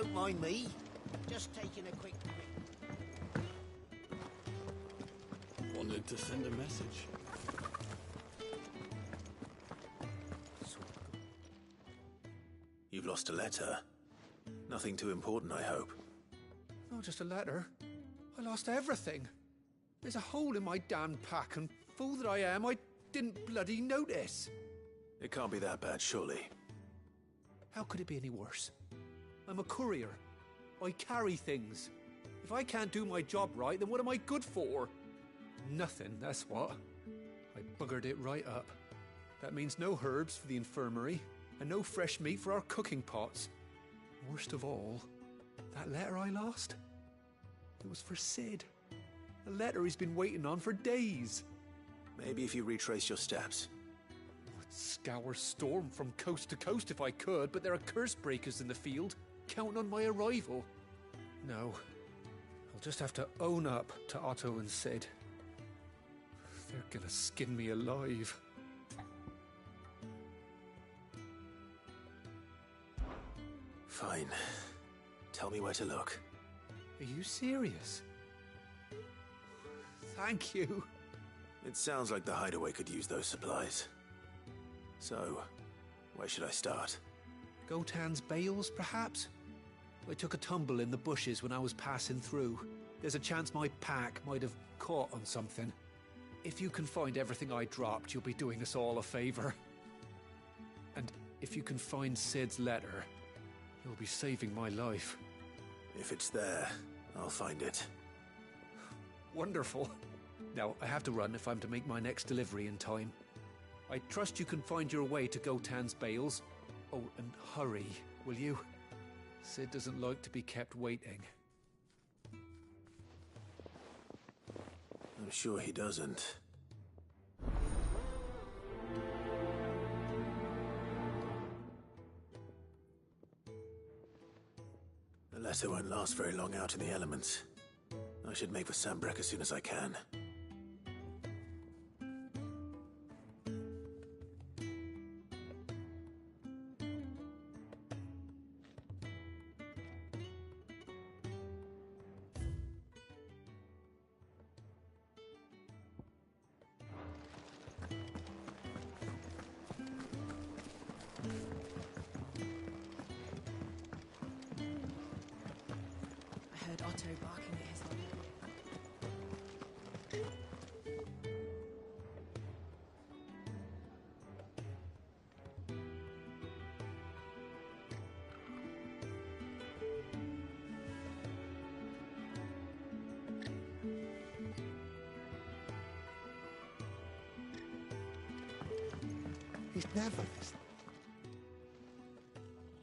don't mind me. Just taking a quick... Wanted to send a message. You've lost a letter. Nothing too important, I hope. Not just a letter. I lost everything. There's a hole in my damn pack, and fool that I am, I didn't bloody notice. It can't be that bad, surely. How could it be any worse? I'm a courier. I carry things. If I can't do my job right, then what am I good for? Nothing, that's what. I buggered it right up. That means no herbs for the infirmary, and no fresh meat for our cooking pots. Worst of all, that letter I lost? It was for Sid. A letter he's been waiting on for days. Maybe if you retrace your steps. I'd scour Storm from coast to coast if I could, but there are curse breakers in the field, counting on my arrival. No, I'll just have to own up to Otto and Sid. They're gonna skin me alive. Fine. Tell me where to look. Are you serious? Thank you. It sounds like the hideaway could use those supplies. So, where should I start? Gotan's bales, perhaps? I took a tumble in the bushes when I was passing through. There's a chance my pack might have caught on something. If you can find everything I dropped, you'll be doing us all a favour. And if you can find Sid's letter, you'll be saving my life. If it's there, I'll find it. Wonderful. Now, I have to run if I'm to make my next delivery in time. I trust you can find your way to Gotan's bales. Oh, and hurry, will you? Sid doesn't like to be kept waiting. I'm sure he doesn't. The letter won't last very long out in the elements. I should make for Sambrek as soon as I can. Otto barking at his home. He's never listening.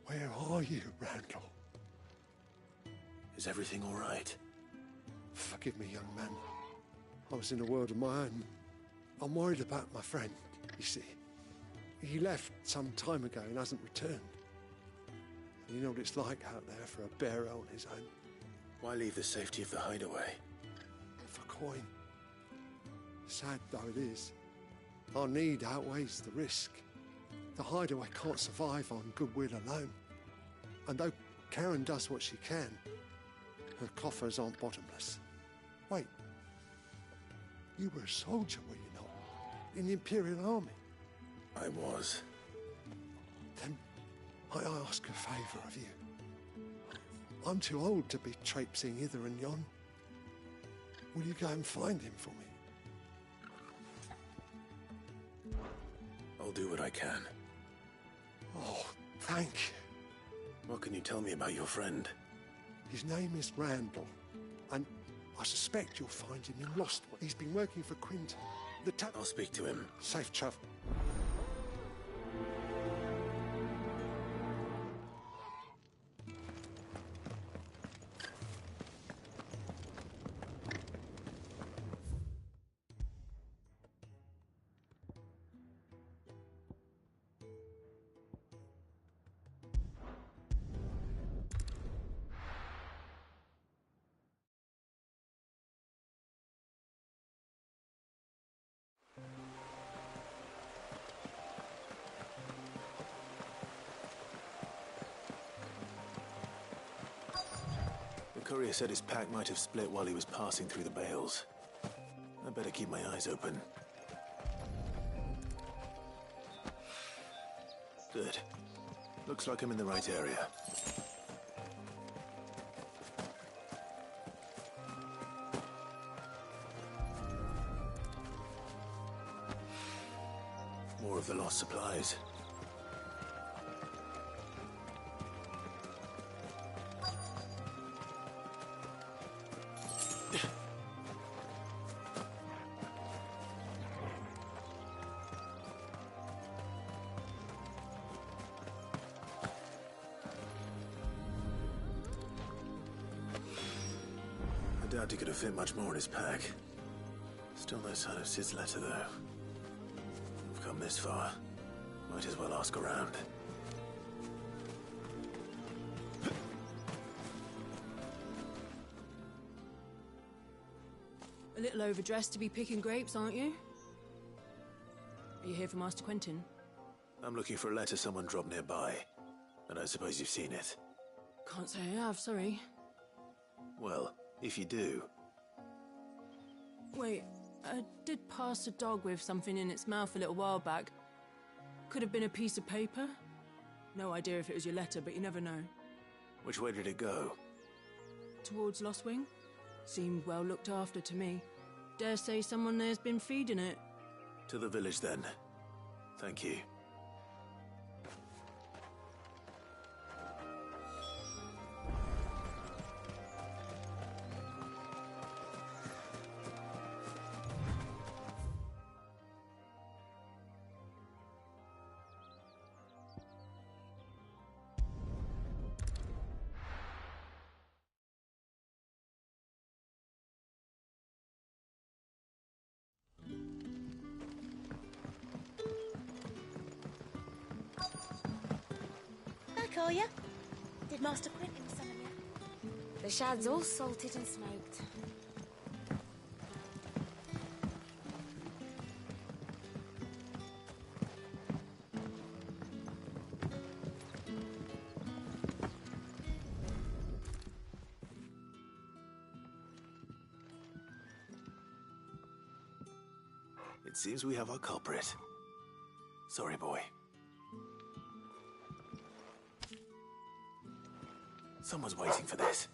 Where are you, Randall? Is everything all right? Forgive me, young man. I was in a world of my own. I'm worried about my friend, you see. He left some time ago and hasn't returned. And you know what it's like out there for a bearer on his own. Why leave the safety of the hideaway? For coin. Sad though it is, our need outweighs the risk. The hideaway can't survive on goodwill alone. And though Karen does what she can, her coffers aren't bottomless. Wait, you were a soldier, were you not? In the Imperial Army? I was. Then I ask a favour of you. I'm too old to be traipsing hither and yon. Will you go and find him for me? I'll do what I can. Oh, thank you. What can you tell me about your friend? His name is Randall, and I suspect you'll find him in Lostwood. He's been working for Quinton. I'll speak to him. Safe travel. Courier said his pack might have split while he was passing through the bales. I better keep my eyes open. Good. Looks like I'm in the right area. More of the lost supplies. I doubt he could have fit much more in his pack. Still no sign of Sid's letter, though. We've come this far. Might as well ask around. A little overdressed to be picking grapes, aren't you? Are you here for Master Quentin? I'm looking for a letter someone dropped nearby. And I suppose you've seen it. Can't say I have, sorry. Well, if you do... Wait, I did pass a dog with something in its mouth a little while back. Could have been a piece of paper. No idea if it was your letter, but you never know. Which way did it go? Towards Lost Wing? Seemed well looked after to me. Dare say someone there's been feeding it. To the village, then. Thank you. Back, are you? Did Master Quentin summon you? The shad's all salted and smoked. It seems we have our culprit. Sorry, boy. Someone's waiting for this.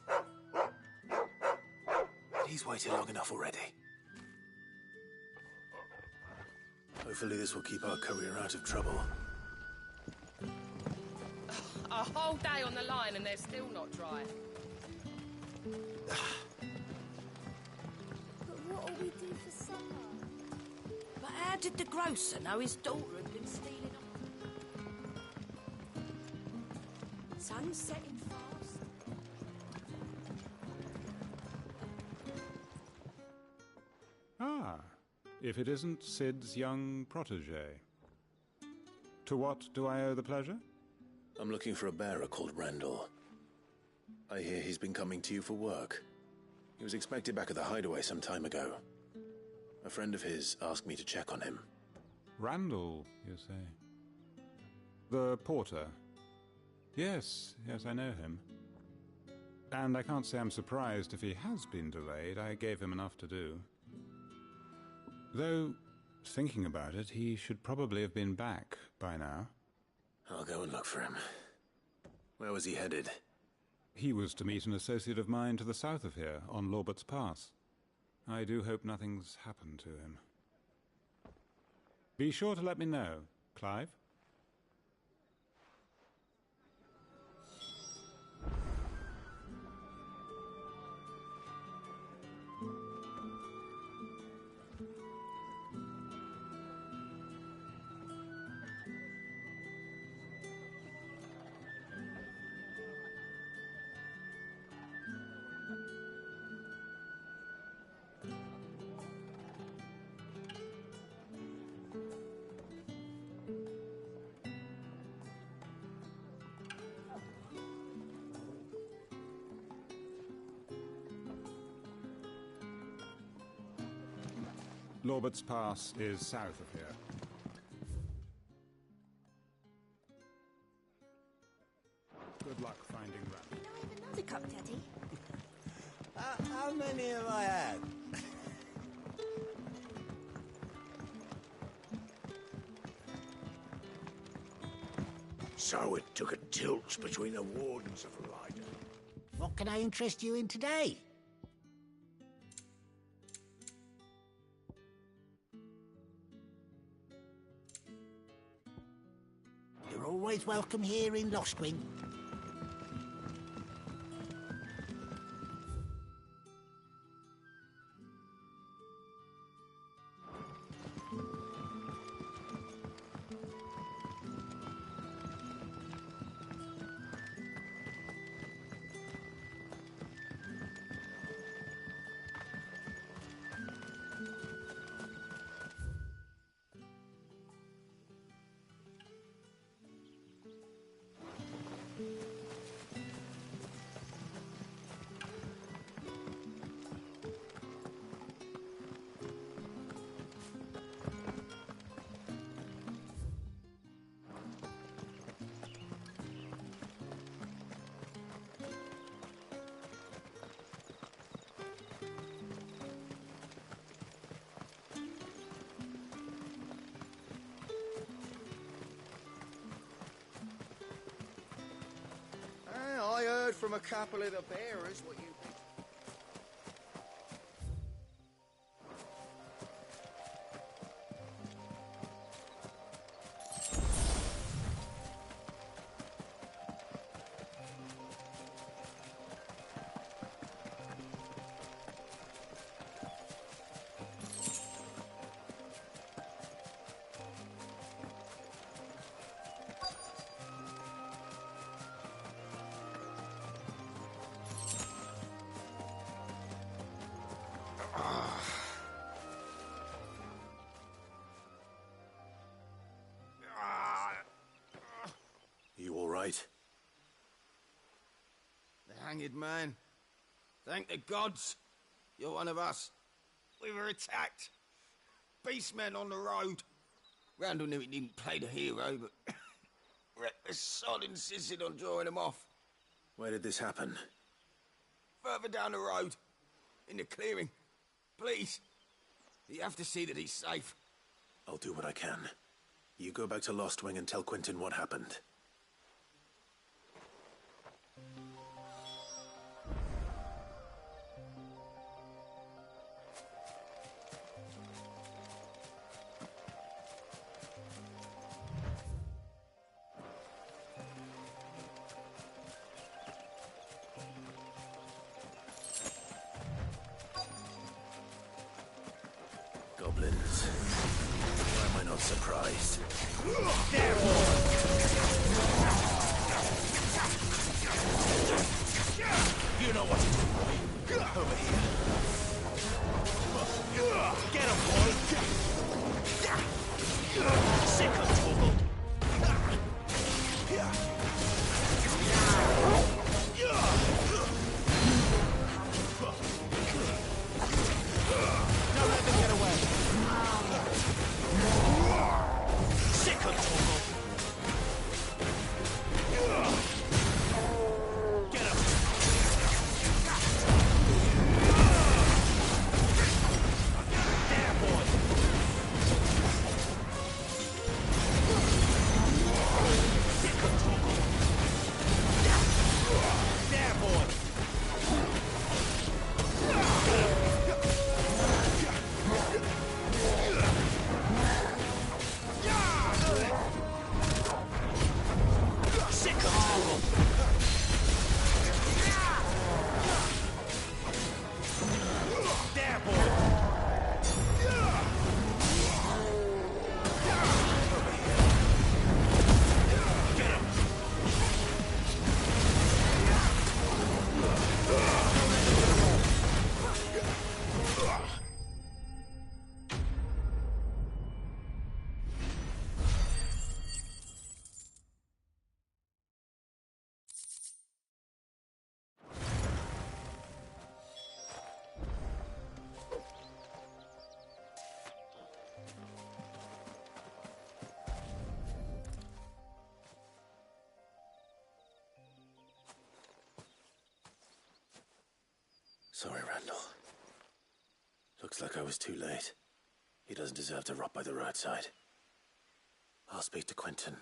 And he's waited long enough already. Hopefully this will keep our courier out of trouble. A whole day on the line and they're still not dry. But what'll we do for supper? But how did the grocer know his daughter had been stealing off? Sun's setting fast. Ah, if it isn't Sid's young protege. To what do I owe the pleasure? I'm looking for a bearer called Randall. I hear he's been coming to you for work. He was expected back at the hideaway some time ago. A friend of his asked me to check on him. Randall, you say? The porter? Yes, I know him. And I can't say I'm surprised if he has been delayed. I gave him enough to do. Though, thinking about it, he should probably have been back by now. I'll go and look for him. Where was he headed? He was to meet an associate of mine to the south of here, on Lorbert's Pass. I do hope nothing's happened to him. Be sure to let me know, Clive. Lorbert's Pass is south of here. Good luck finding Randall. Can I have another cup, Daddy? How many have I had? So it took a tilt between the wardens of Ryder. What can I interest you in today? You're always welcome here in Lostwing. I heard from a couple of the bearers what you... You all right? The hanged man. Thank the gods. You're one of us. We were attacked. Beastmen on the road. Randall knew he didn't play the hero, but reckless sod insisted on drawing him off. Where did this happen? Further down the road. In the clearing. Please. You have to see that he's safe. I'll do what I can. You go back to Lostwing and tell Quentin what happened. Goblins. Why am I not surprised? You know what to do, boy. Over here. Get him, boy. Sick of trouble. Don't let them get away. Sick of trouble. Sorry, Randall. Looks like I was too late. He doesn't deserve to rot by the roadside. I'll speak to Quentin.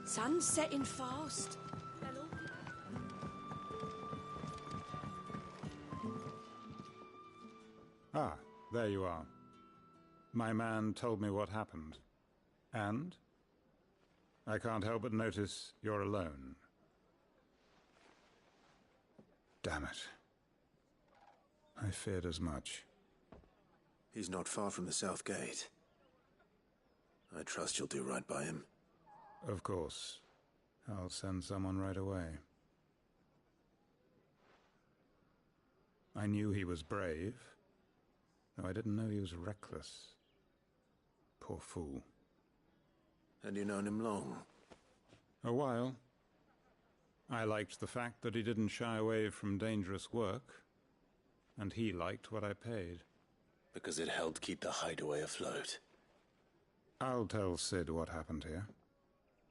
Sun's setting fast. Ah, there you are. My man told me what happened. And? I can't help but notice you're alone. Damn it. I feared as much. He's not far from the South Gate. I trust you'll do right by him. Of course. I'll send someone right away. I knew he was brave, though I didn't know he was reckless. Poor fool. And you known him long? A while. I liked the fact that he didn't shy away from dangerous work, and he liked what I paid. Because it helped keep the hideaway afloat. I'll tell Sid what happened here.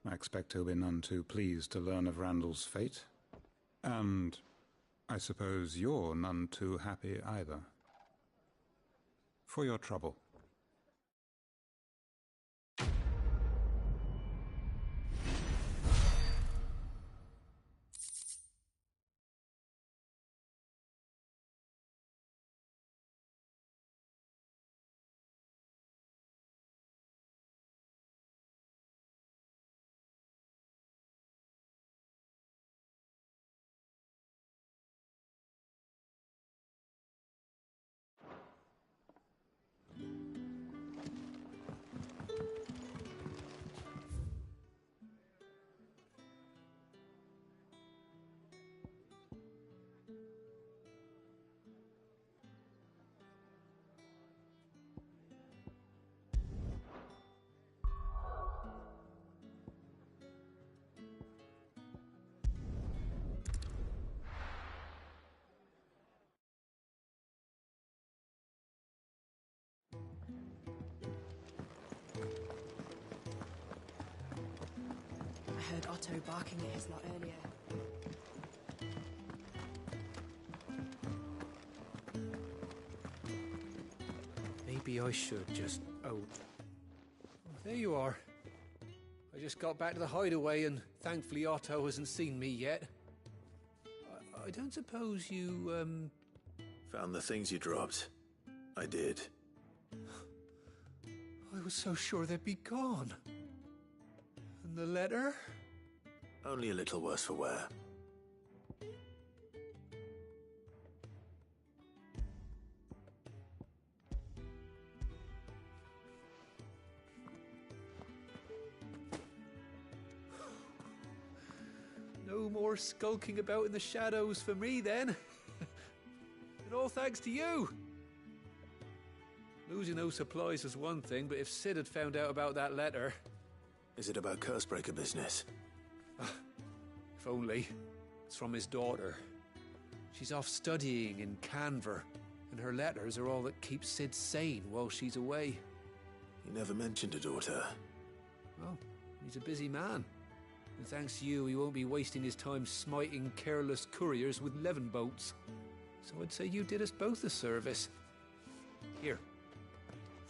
I expect he'll be none too pleased to learn of Randall's fate. And I suppose you're none too happy either. For your trouble. I heard Otto barking at his lot earlier. Maybe I should just... Oh, there you are. I just got back to the hideaway and thankfully Otto hasn't seen me yet. I don't suppose you, Found the things you dropped. I did. I was so sure they'd be gone. And the letter? Only a little worse for wear. No more skulking about in the shadows for me, then. And all thanks to you. Losing those supplies was one thing, but if Sid had found out about that letter... Is it about Cursebreaker business? If only. It's from his daughter. She's off studying in Canver, and her letters are all that keeps Sid sane while she's away. He never mentioned a daughter. Well, he's a busy man. And thanks to you, he won't be wasting his time smiting careless couriers with levin boats. So I'd say you did us both a service. Here,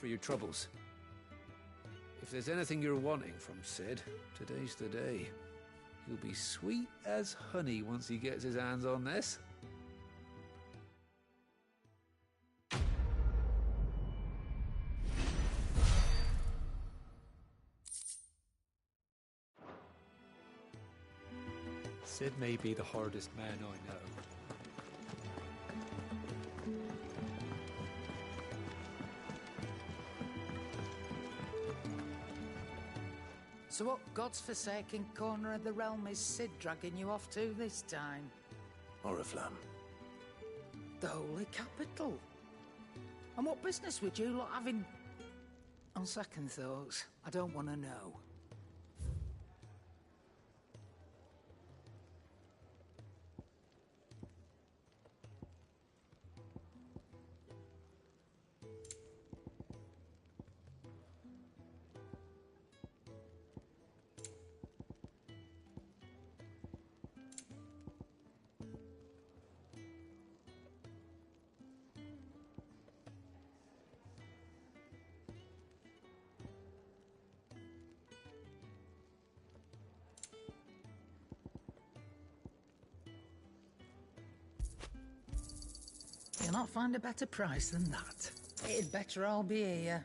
for your troubles. If there's anything you're wanting from Sid, today's the day. He'll be sweet as honey once he gets his hands on this. Sid may be the hardest man I know. So what god's-forsaken corner of the realm is Sid dragging you off to this time? Oriflamme. The Holy Capital. And what business would you lot having... On second thoughts, I don't want to know. You'll not find a better price than that. It'd better all be here.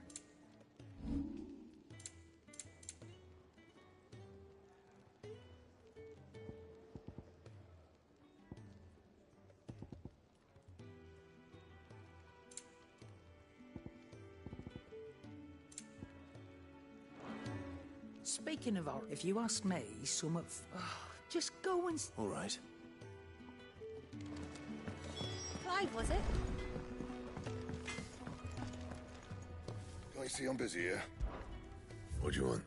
Speaking of, if you ask me, some of... just go and... All right. Clive, was it? Can't you see I'm busy here? What do you want?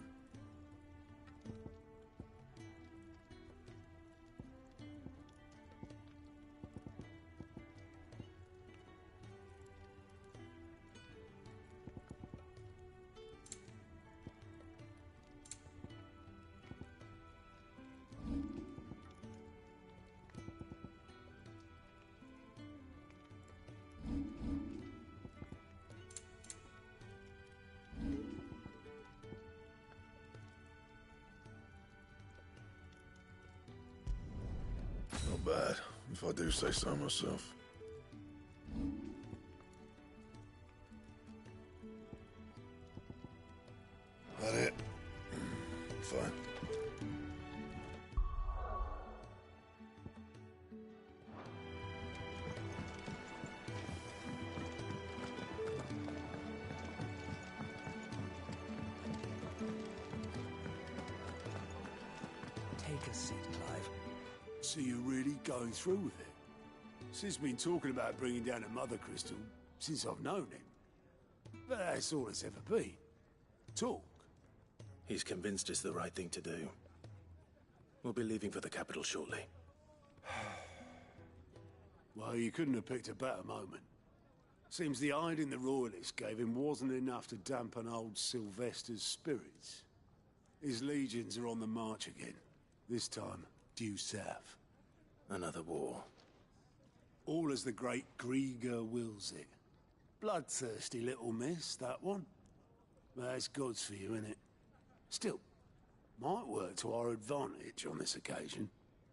Not bad, if I do say so myself. That it? Fine. Take a seat, Clive. So you're really going through with it? Sid's been talking about bringing down a mother crystal since I've known him. But that's all it's ever been. Talk. He's convinced it's the right thing to do. We'll be leaving for the capital shortly. Well, you couldn't have picked a better moment. Seems the hiding the Royalists gave him wasn't enough to dampen old Sylvester's spirits. His legions are on the march again. This time, due south. Another war. All as the great Grieger wills it. Bloodthirsty little miss, that one. That's God's for you, innit? Still, might work to our advantage on this occasion.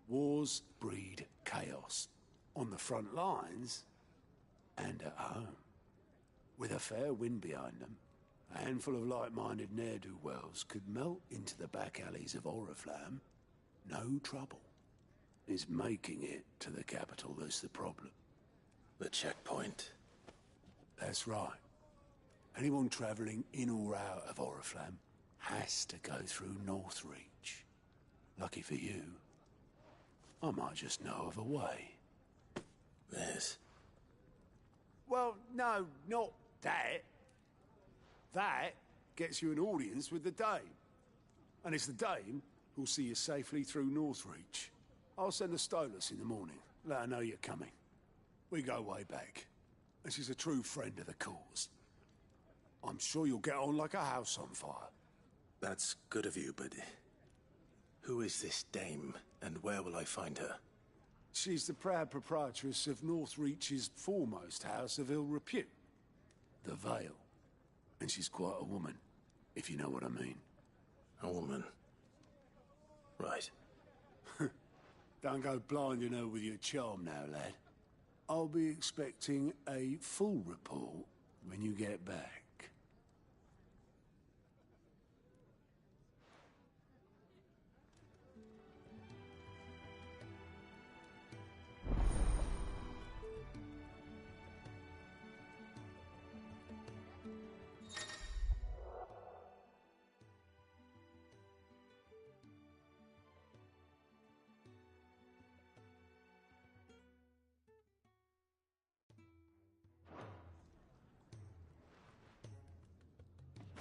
Wars breed chaos. On the front lines, and at home. With a fair wind behind them, a handful of like-minded ne'er-do-wells could melt into the back alleys of Oriflamme. No trouble. It's making it to the capital that's the problem. The checkpoint. That's right. Anyone travelling in or out of Oriflamme has to go through Northreach. Lucky for you, I might just know of a way. This? Well, no, not that. That gets you an audience with the Dame. And it's the Dame who'll see you safely through Northreach. I'll send a Stolas in the morning. Let her know you're coming. We go way back. And she's a true friend of the cause. I'm sure you'll get on like a house on fire. That's good of you, but... who is this Dame, and where will I find her? She's the proud proprietress of Northreach's foremost house of ill repute, the Vale. And she's quite a woman, if you know what I mean. A woman. Right. Don't go blinding her with your charm now, lad. I'll be expecting a full report when you get back.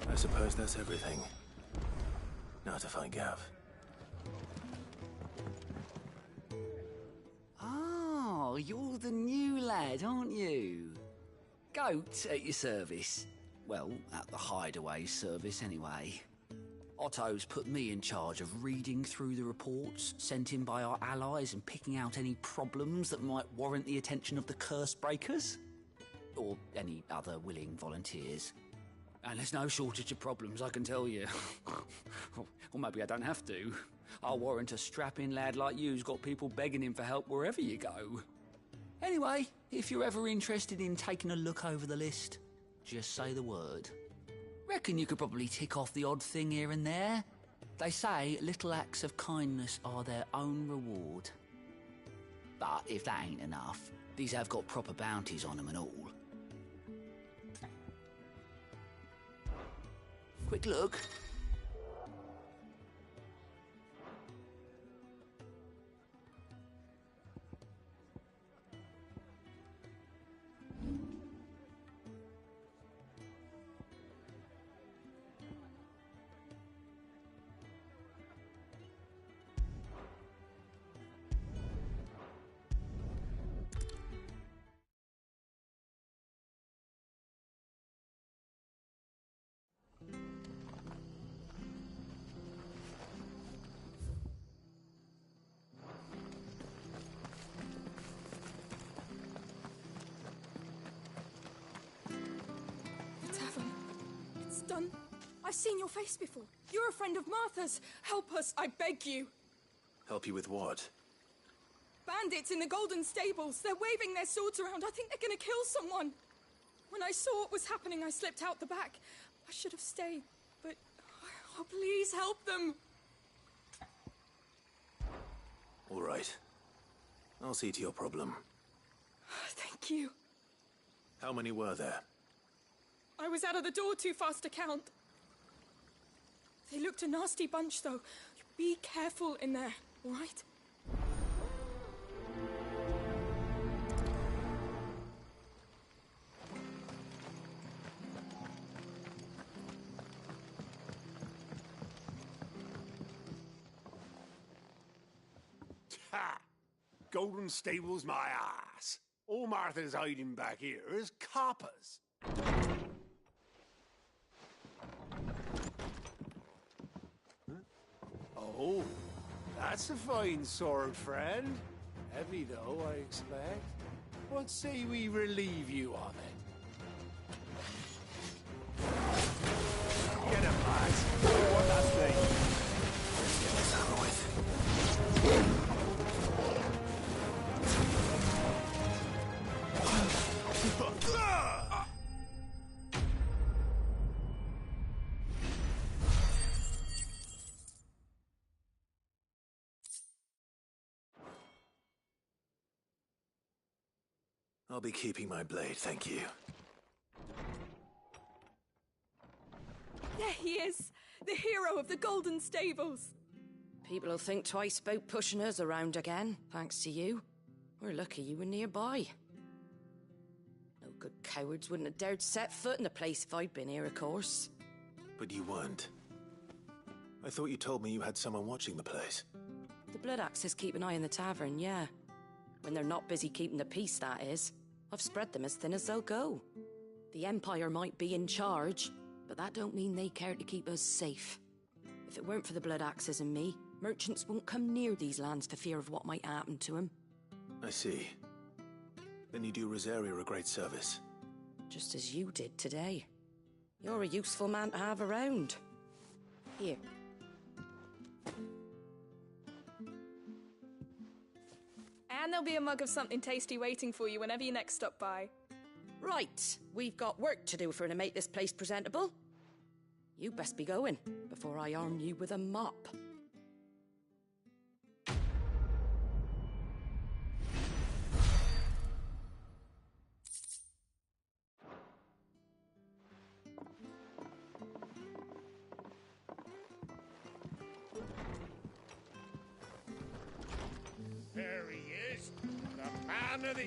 I suppose that's everything. Now to find Gav. Oh, you're the new lad, aren't you? Goat at your service. Well, at the Hideaway service, anyway. Otto's put me in charge of reading through the reports sent in by our allies and picking out any problems that might warrant the attention of the curse breakers. Or any other willing volunteers. And there's no shortage of problems, I can tell you. Or maybe I don't have to. I'll warrant a strapping lad like you's got people begging him for help wherever you go. Anyway, if you're ever interested in taking a look over the list, just say the word. Reckon you could probably tick off the odd thing here and there. They say little acts of kindness are their own reward. But if that ain't enough, these have got proper bounties on them and all. Quick look. Done. I've seen your face before. You're a friend of Martha's. Help us, I beg you. Help you with what? Bandits in the Golden Stables. They're waving their swords around. I think they're gonna kill someone. When I saw what was happening, I slipped out the back. I should have stayed, but... Oh, please help them. All right. I'll see to your problem. Thank you. How many were there? I was out of the door too fast to count. They looked a nasty bunch, though. Be careful in there, all right? Ha! Golden Stables, my ass. All Martha's hiding back here is coppers. Oh, that's a fine sword, friend. Heavy, though, I expect. What say we relieve you of it? Get him, lads. What that thing? Let's get this over with. I'll be keeping my blade, thank you. There he is, the hero of the Golden Stables. People will think twice about pushing us around again, thanks to you. We're lucky you were nearby. No good cowards wouldn't have dared set foot in the place if I'd been here, of course. But you weren't. I thought you told me you had someone watching the place. The Blood Axes keep an eye on the tavern, yeah. When they're not busy keeping the peace, that is. I've spread them as thin as they'll go. The Empire might be in charge, but that don't mean they care to keep us safe. If it weren't for the Blood Axes and me, merchants won't come near these lands for fear of what might happen to them. I see. Then you do Rosaria a great service. Just as you did today. You're a useful man to have around. Here. And there'll be a mug of something tasty waiting for you whenever you next stop by. Right, we've got work to do for to make this place presentable. You best be going before I arm you with a mop. There he is, the man of the...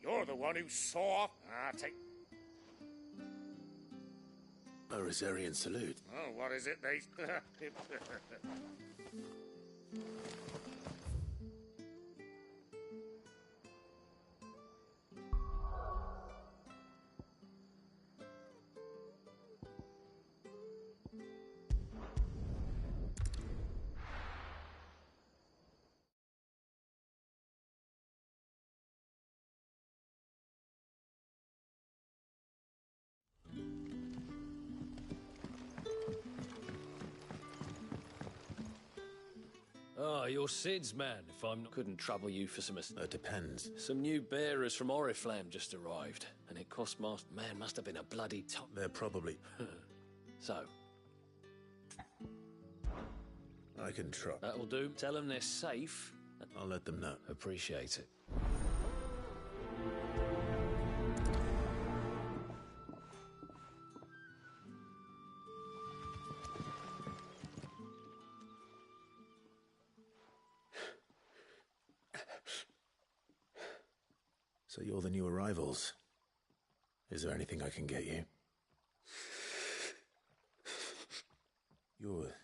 You're the one who saw... take... A Rosarian salute. Oh, what is it they... Ah, you're Sid's man, if I'm not... Couldn't trouble you for some... It depends. Some new bearers from Oriflamme just arrived, and it cost Master... Man, must have been a bloody top... They're probably... So? I can try. That'll do. Tell them they're safe. I'll let them know. Appreciate it. So you're the new arrivals. Is there anything I can get you? You're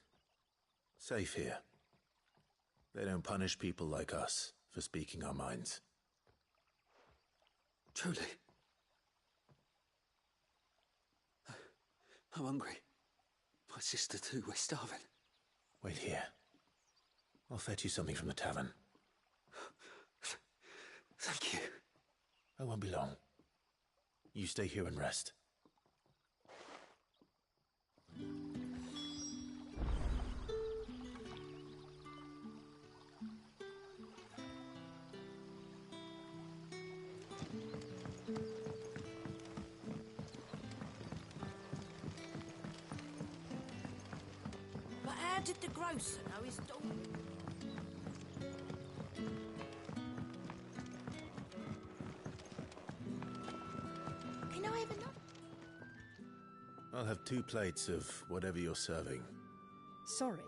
safe here. They don't punish people like us for speaking our minds. Truly. I'm hungry. My sister too, we're starving. Wait here. I'll fetch you something from the tavern. Thank you. I won't be long. You stay here and rest. But how did the grocer know his daughter? Can I have another? I'll have 2 plates of whatever you're serving. Sorry.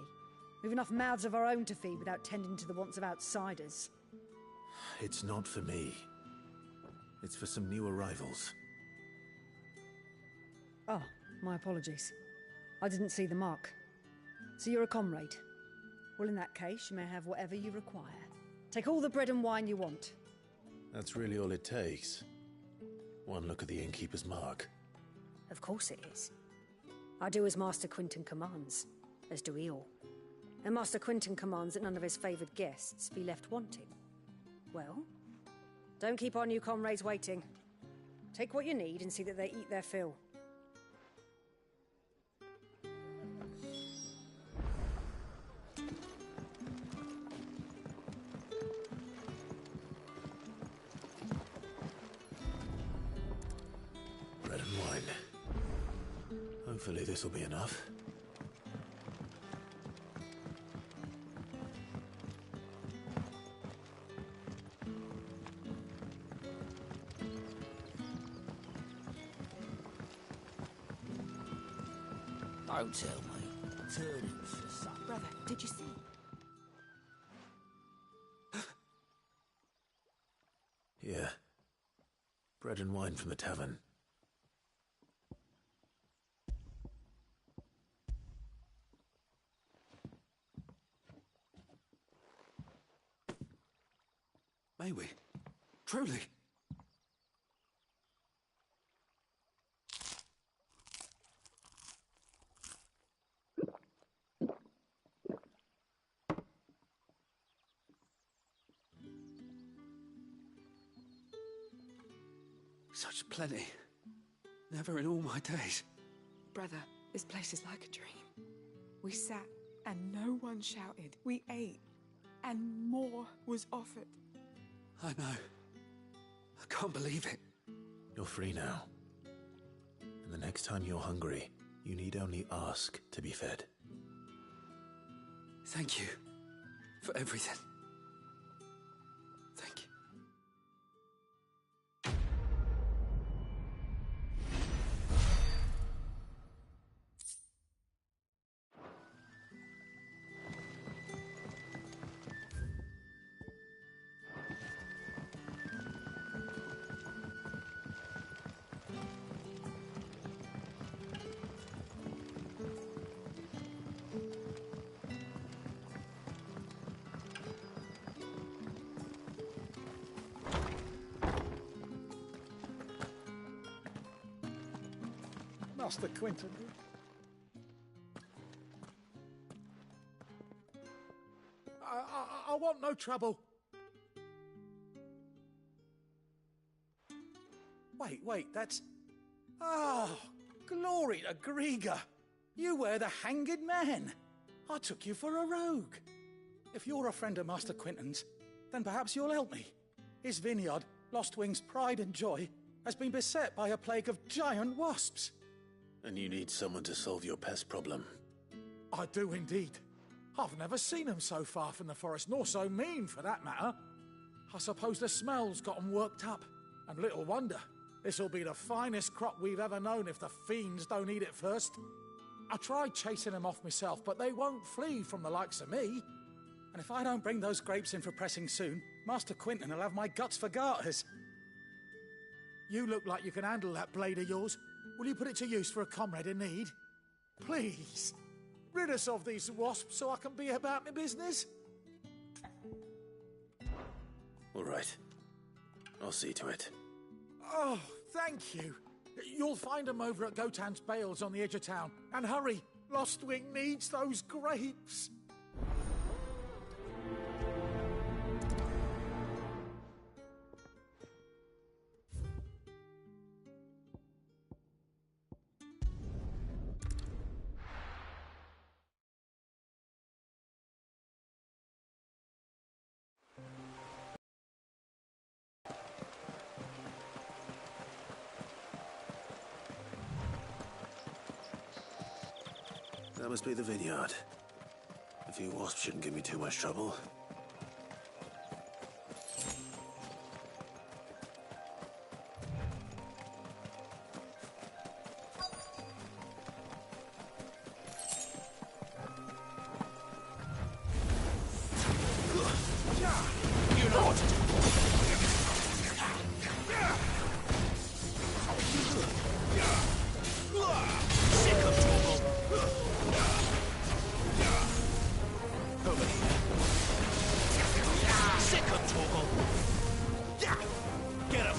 We've enough mouths of our own to feed without tending to the wants of outsiders. It's not for me. It's for some new arrivals. Oh, my apologies. I didn't see the mark. So you're a comrade. Well, in that case, you may have whatever you require. Take all the bread and wine you want. That's really all it takes. One look at the innkeeper's mark. Of course it is. I do as Master Quinton commands, as do we all. And Master Quinton commands that none of his favoured guests be left wanting. Well, don't keep our new comrades waiting. Take what you need and see that they eat their fill. Bread and wine. Hopefully this will be enough. Don't tell me. Turnings for supper. Brother, did you see? Yeah. Bread and wine from the tavern. May we? Truly? Such plenty. Never in all my days. Brother, this place is like a dream. We sat and no one shouted. We ate and more was offered. I know. I can't believe it. You're free now. And the next time you're hungry, you need only ask to be fed. Thank you for everything. Thank you. Master Quinton. I want no trouble. Wait, that's... Oh, glory to Grieger. You were the hanged man. I took you for a rogue. If you're a friend of Master Quinton's, then perhaps you'll help me. His vineyard, Lostwing's pride and joy, has been beset by a plague of giant wasps. And you need someone to solve your pest problem. I do indeed. I've never seen them so far from the forest, nor so mean for that matter. I suppose the smell's got them worked up. And little wonder. This'll be the finest crop we've ever known if the fiends don't eat it first. I tried chasing them off myself, but they won't flee from the likes of me. And if I don't bring those grapes in for pressing soon, Master Quinton will have my guts for garters. You look like you can handle that blade of yours. Will you put it to use for a comrade in need? Please, rid us of these wasps so I can be about my business. All right. I'll see to it. Oh, thank you. You'll find them over at Gotan's Bales on the edge of town. And hurry, Lostwing needs those grapes. That must be the vineyard. A few wasps shouldn't give me too much trouble. You know what to do. Sick of trouble. Over here. Sick of trouble. Get him.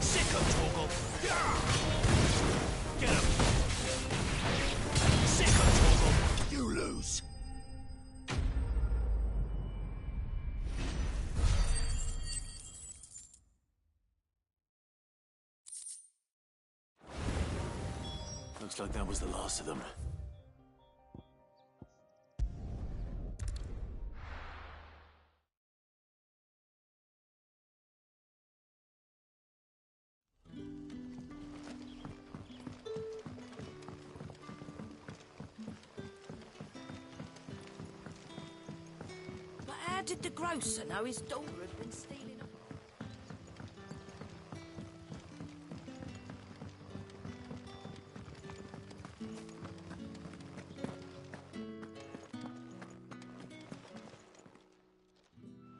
Sick of trouble. Get him. Sick of trouble. You lose. Looks like that was the last of them. But how did the grocer know his daughter had been stealing them?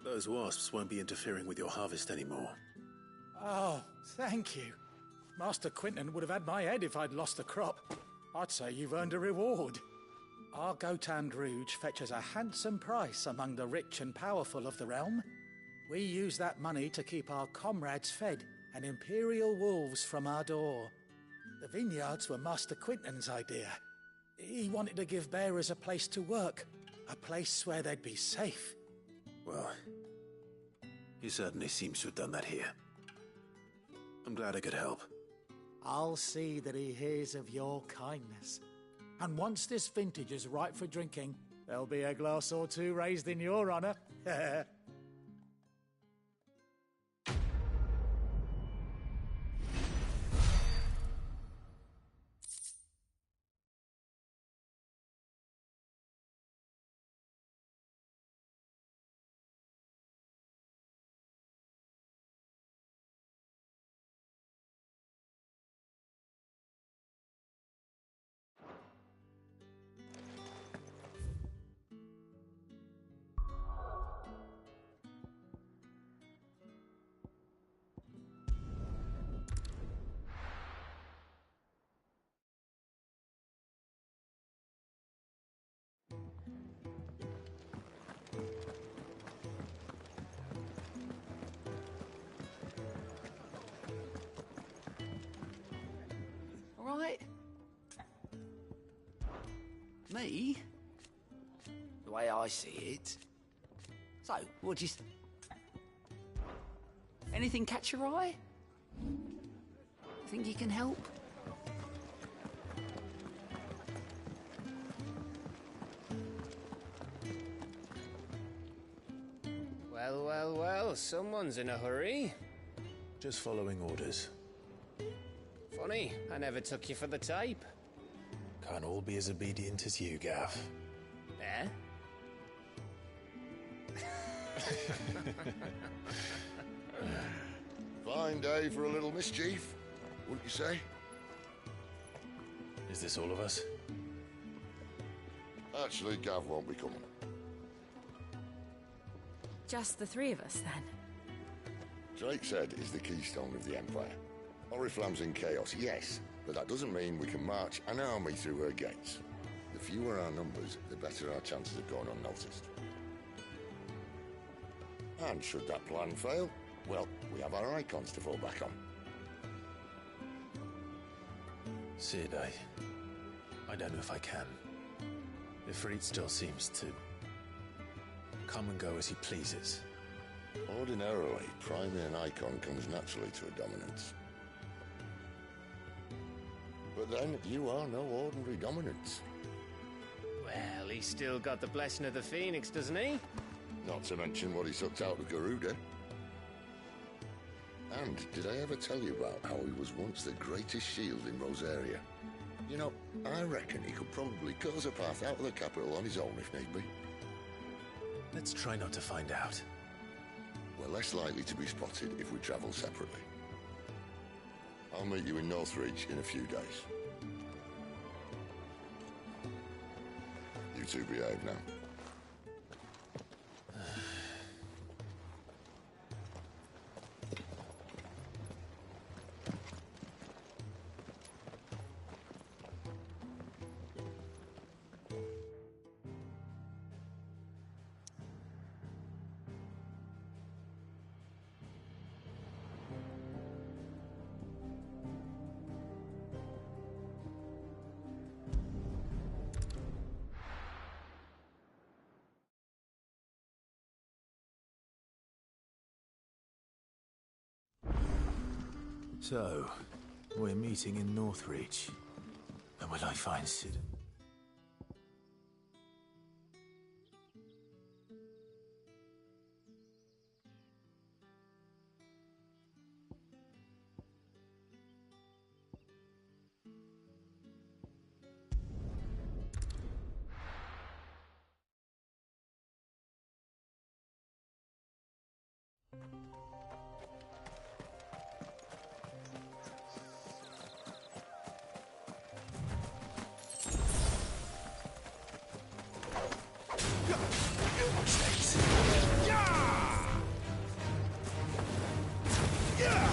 Those wasps won't be interfering with your harvest anymore. Oh, thank you. Master Quinton would have had my head if I'd lost the crop. I'd say you've earned a reward. Our Gotan Rouge fetches a handsome price among the rich and powerful of the realm. We use that money to keep our comrades fed and imperial wolves from our door. The vineyards were Master Quinton's idea. He wanted to give bearers a place to work, a place where they'd be safe. Well, He certainly seems to have done that here. I'm glad I could help. I'll see that he hears of your kindness. And once this vintage is ripe for drinking, there'll be a glass or two raised in your honour. Right? Me? The way I see it. So, what do you... Anything catch your eye? Think you can help? Well, well, well, someone's in a hurry. Just following orders. Funny, I never took you for the type. Can't all be as obedient as you, Gav. Eh? Fine day for a little mischief, wouldn't you say? Is this all of us? Actually, Gav won't be coming. Just the three of us, then? Drake is the keystone of the Empire. Oriflamme's in chaos, yes, but that doesn't mean we can march an army through her gates. The fewer our numbers, the better our chances of going unnoticed. And should that plan fail, well, we have our icons to fall back on. Sid, I don't know if I can. Ifrit still seems to come and go as he pleases. Ordinarily, priming an icon comes naturally to a dominance. But then, you are no ordinary dominance. Well, he's still got the blessing of the Phoenix, doesn't he? Not to mention what he sucked out of Garuda. And did I ever tell you about how he was once the greatest shield in Rosaria? You know, I reckon he could probably cut us a path out of the capital on his own if need be. Let's try not to find out. We're less likely to be spotted if we travel separately. I'll meet you in Northreach in a few days. You two behave now. So, we're meeting in Northreach. And will I find Sid?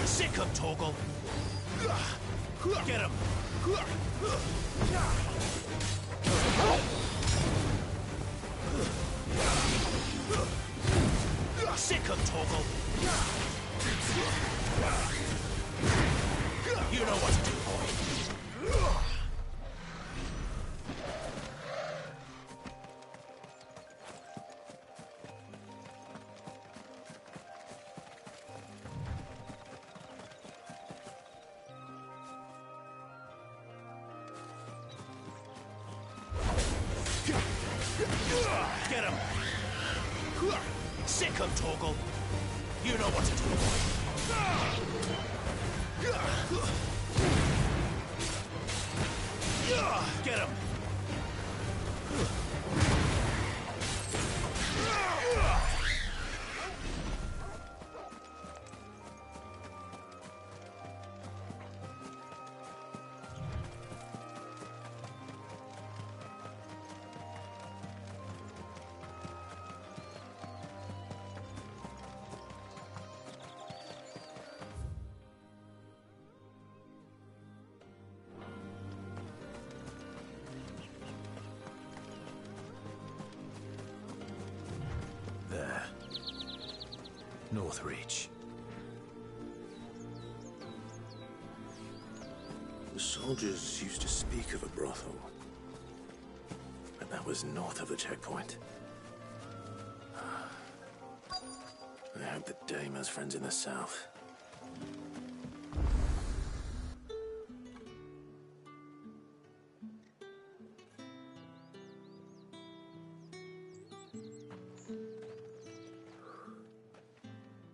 Sick him, Torgal! Get him! Sick him, Torgal! You know what to do, boy! Get him! Sick him, Torgal! You know what to do. Get him! There. Northreach. The soldiers used to speak of a brothel. But that was north of the checkpoint. I hope the dame has friends in the south.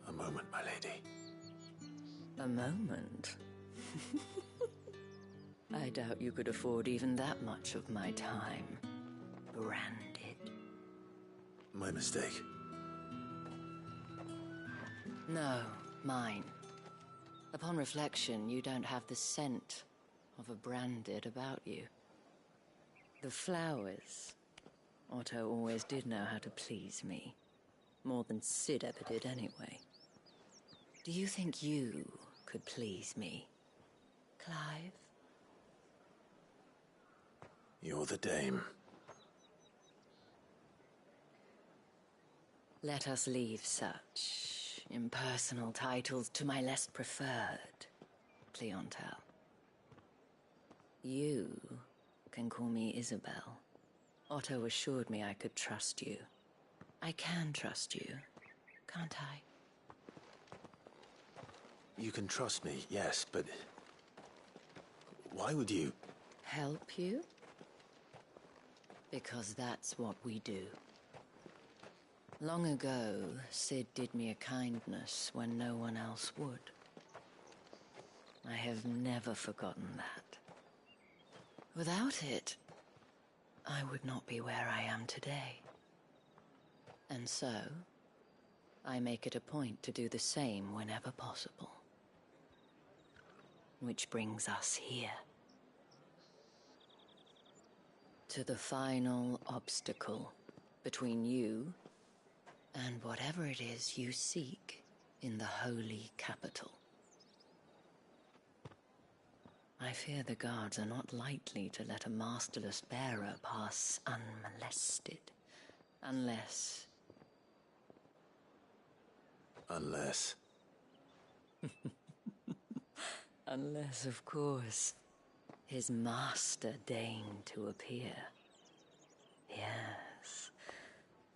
A moment, my lady. A moment? I doubt you could afford even that much of my time. Branded. My mistake. No, mine. Upon reflection, you don't have the scent of a branded about you. The flowers. Otto always did know how to please me. More than Sid ever did anyway. Do you think you could please me, Clive? You're the dame. Let us leave such impersonal titles to my less preferred, Cleontel. You can call me Isabel. Otto assured me I could trust you. I can trust you, can't I? You can trust me, yes, but... why would you... Help you? Because that's what we do. Long ago, Sid did me a kindness when no one else would. I have never forgotten that. Without it, I would not be where I am today. And so, I make it a point to do the same whenever possible. Which brings us here. To the final obstacle between you and whatever it is you seek in the holy capital. I fear the guards are not likely to let a masterless bearer pass unmolested. Unless... Unless... Unless, of course, his master deigned to appear. Yes,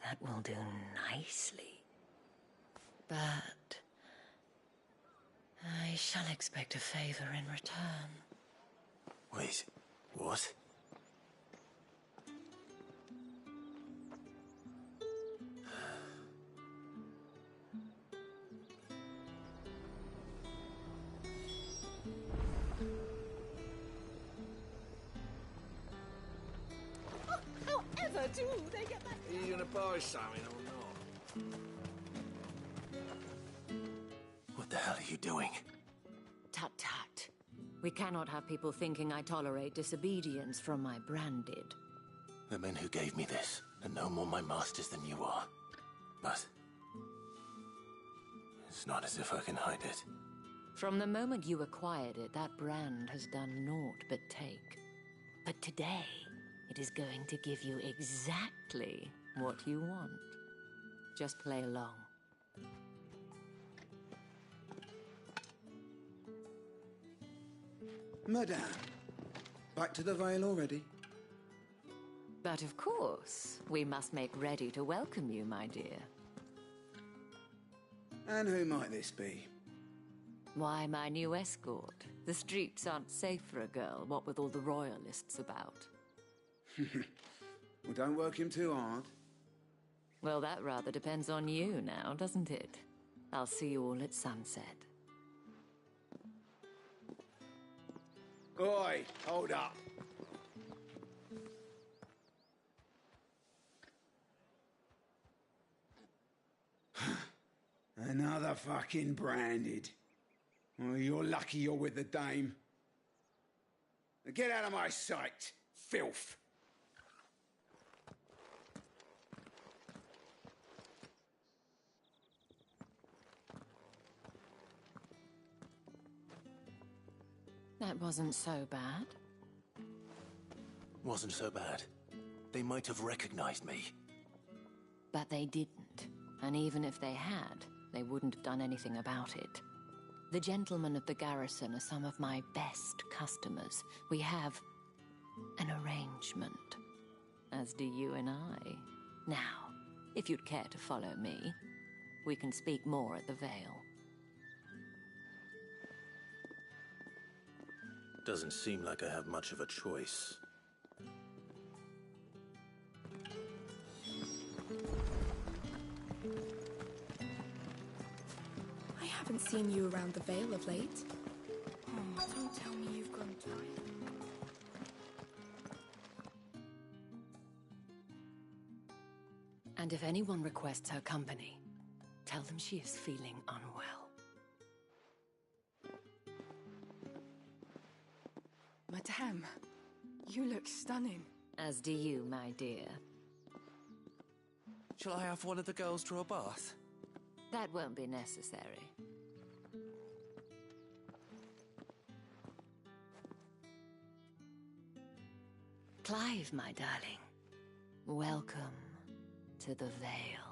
that will do nicely. But... I shall expect a favor in return. Wait, what? However do they get back? Are you gonna buy something or not? What the hell are you doing? Tut tut. We cannot have people thinking I tolerate disobedience from my branded. The men who gave me this are no more my masters than you are. But... it's not as if I can hide it. From the moment you acquired it, that brand has done naught but take. But today, it is going to give you exactly what you want. Just play along. Madame, back to the Vale already? But of course, we must make ready to welcome you, my dear. And who might this be? Why, my new escort. The streets aren't safe for a girl, what with all the royalists about. Well, don't work him too hard. Well, that rather depends on you now, doesn't it? I'll see you all at sunset. Oi, hold up. Another fucking branded. Well, you're lucky you're with the dame. Now get out of my sight, filth. That wasn't so bad. Wasn't so bad. They might have recognized me. But they didn't. And even if they had, they wouldn't have done anything about it. The gentlemen of the garrison are some of my best customers. We have an arrangement, as do you and I. Now, if you'd care to follow me, we can speak more at the Vale. Doesn't seem like I have much of a choice. I haven't seen you around the Vale of late. Oh, don't tell me you've gone tired. And if anyone requests her company, tell them she is feeling unwell. Madame, you look stunning. As do you, my dear. Shall I have one of the girls draw a bath? That won't be necessary. Clive, my darling. Welcome to the Vale.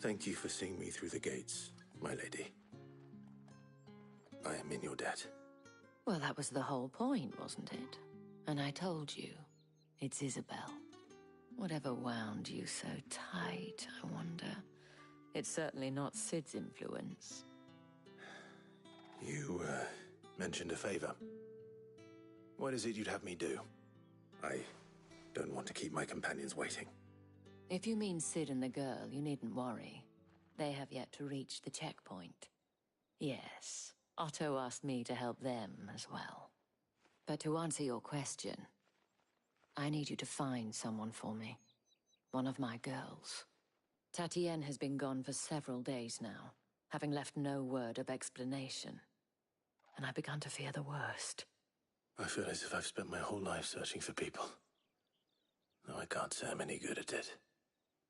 Thank you for seeing me through the gates, my lady. I am in your debt. Well, that was the whole point, wasn't it? And I told you, it's Isabel. Whatever wound you so tight, I wonder. It's certainly not Sid's influence. You, mentioned a favor. What is it you'd have me do? I don't want to keep my companions waiting. If you mean Sid and the girl, you needn't worry. They have yet to reach the checkpoint. Yes, Otto asked me to help them as well. But to answer your question, I need you to find someone for me. One of my girls. Tatienne has been gone for several days now, having left no word of explanation. And I've begun to fear the worst. I feel as if I've spent my whole life searching for people. Though I can't say I'm any good at it.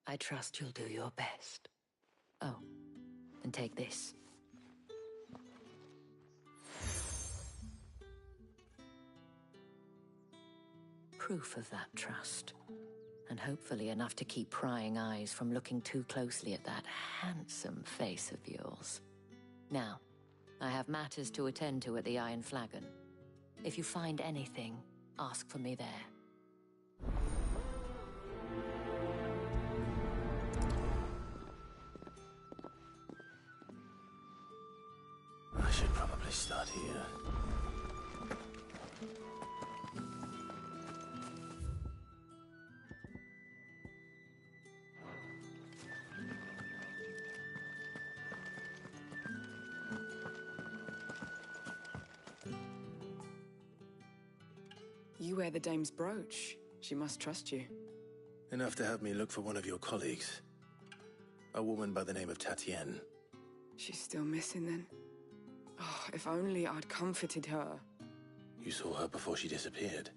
I trust you'll do your best. Oh, and take this. Proof of that trust. And hopefully enough to keep prying eyes from looking too closely at that handsome face of yours. Now, I have matters to attend to at the Iron Flagon. If you find anything, ask for me there. I should probably start here. You wear the dame's brooch. She must trust you. Enough to have me look for one of your colleagues. A woman by the name of Tatienne. She's still missing then. Oh, if only I'd comforted her. You saw her before she disappeared?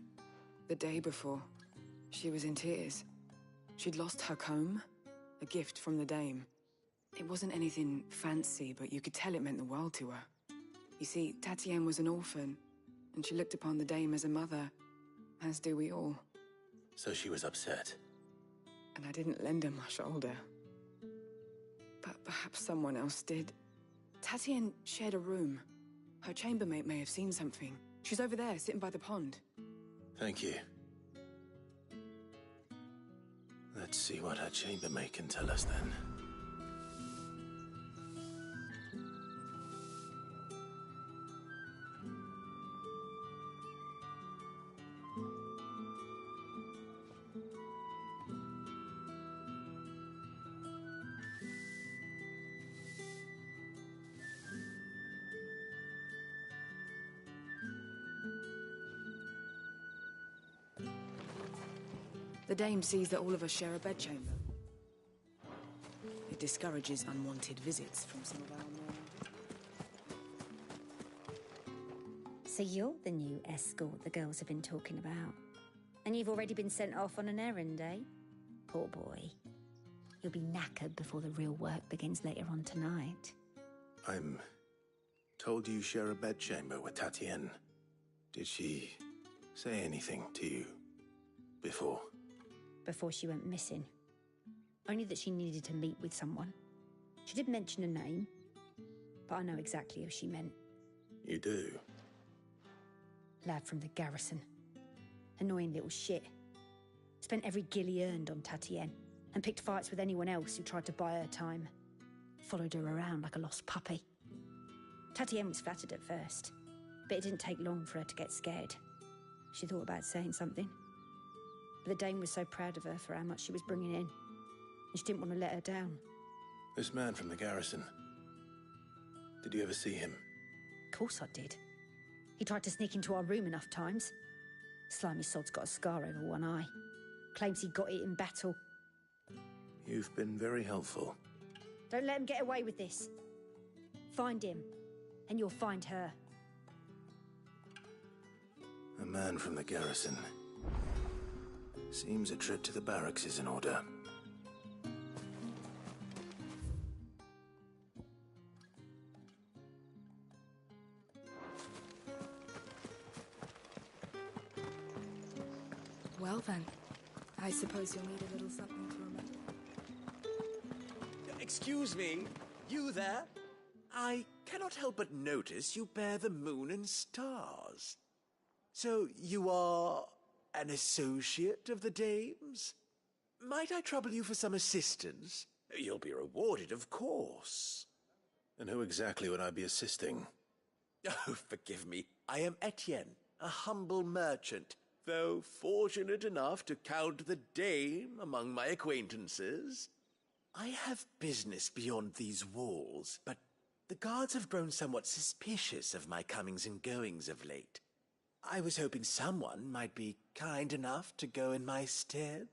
The day before. She was in tears. She'd lost her comb, a gift from the dame. It wasn't anything fancy, but you could tell it meant the world to her. You see, Tatienne was an orphan, and she looked upon the dame as a mother, as do we all. So she was upset. And I didn't lend her my shoulder. But perhaps someone else did. Tatienne shared a room. Her chambermaid may have seen something. She's over there, sitting by the pond. Thank you. Let's see what her chambermaid can tell us then. The dame sees that all of us share a bedchamber. It discourages unwanted visits from some of our men. So you're the new escort the girls have been talking about. And you've already been sent off on an errand, eh? Poor boy. You'll be knackered before the real work begins later on tonight. I'm told you share a bedchamber with Tatienne. Did she say anything to you before? Before she went missing. Only that she needed to meet with someone. She did mention a name, but I know exactly who she meant. You do? Lad from the garrison. Annoying little shit. Spent every guil he earned on Tatienne, and picked fights with anyone else who tried to buy her time. Followed her around like a lost puppy. Tatienne was flattered at first, but it didn't take long for her to get scared. She thought about saying something. But the dame was so proud of her for how much she was bringing in, and she didn't want to let her down. This man from the garrison. Did you ever see him? Of course I did. He tried to sneak into our room enough times. Slimy sod's got a scar over one eye. Claims he got it in battle. You've been very helpful. Don't let him get away with this. Find him, and you'll find her. A man from the garrison. Seems a trip to the barracks is in order. Well then, I suppose you'll need a little something to remember. Excuse me, you there? I cannot help but notice you bear the moon and stars. So you are an associate of the dame's? Might I trouble you for some assistance? You'll be rewarded, of course. And who exactly would I be assisting? Oh, forgive me. I am Etienne, a humble merchant, though fortunate enough to count the dame among my acquaintances. I have business beyond these walls, but the guards have grown somewhat suspicious of my comings and goings of late. I was hoping someone might be kind enough to go in my stead.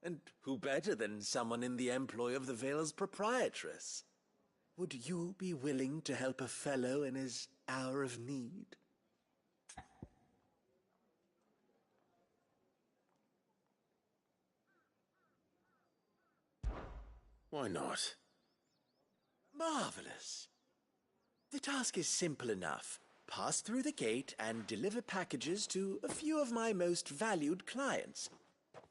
And who better than someone in the employ of the Vale's proprietress? Would you be willing to help a fellow in his hour of need? Why not? Marvelous. The task is simple enough. Pass through the gate and deliver packages to a few of my most valued clients.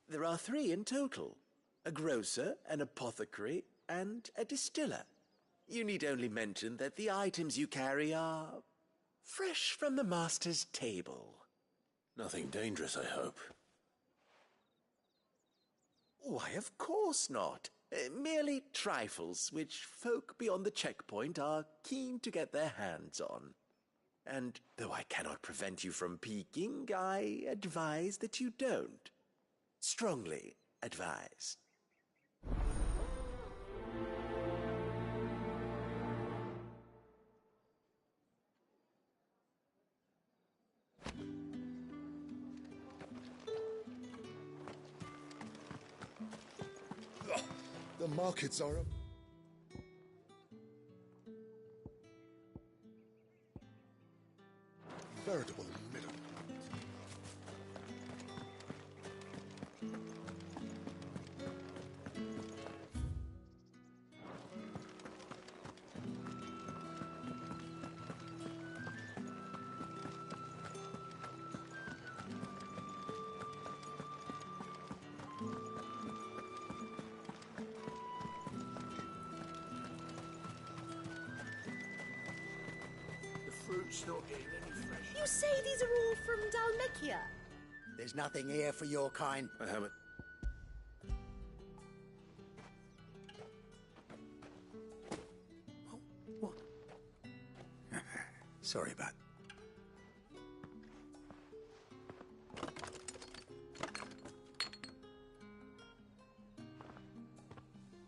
There are 3 in total. A grocer, an apothecary, and a distiller. You need only mention that the items you carry are fresh from the master's table. Nothing dangerous, I hope. Why, of course not. Merely trifles which folk beyond the checkpoint are keen to get their hands on. And though I cannot prevent you from peeking, I advise that you don't. Strongly advise. The markets are up. Veritable middle. Fruit's not getting any fresh. You say these are all from Dalmekia? There's nothing here for your kind. I haven't. What? Sorry about.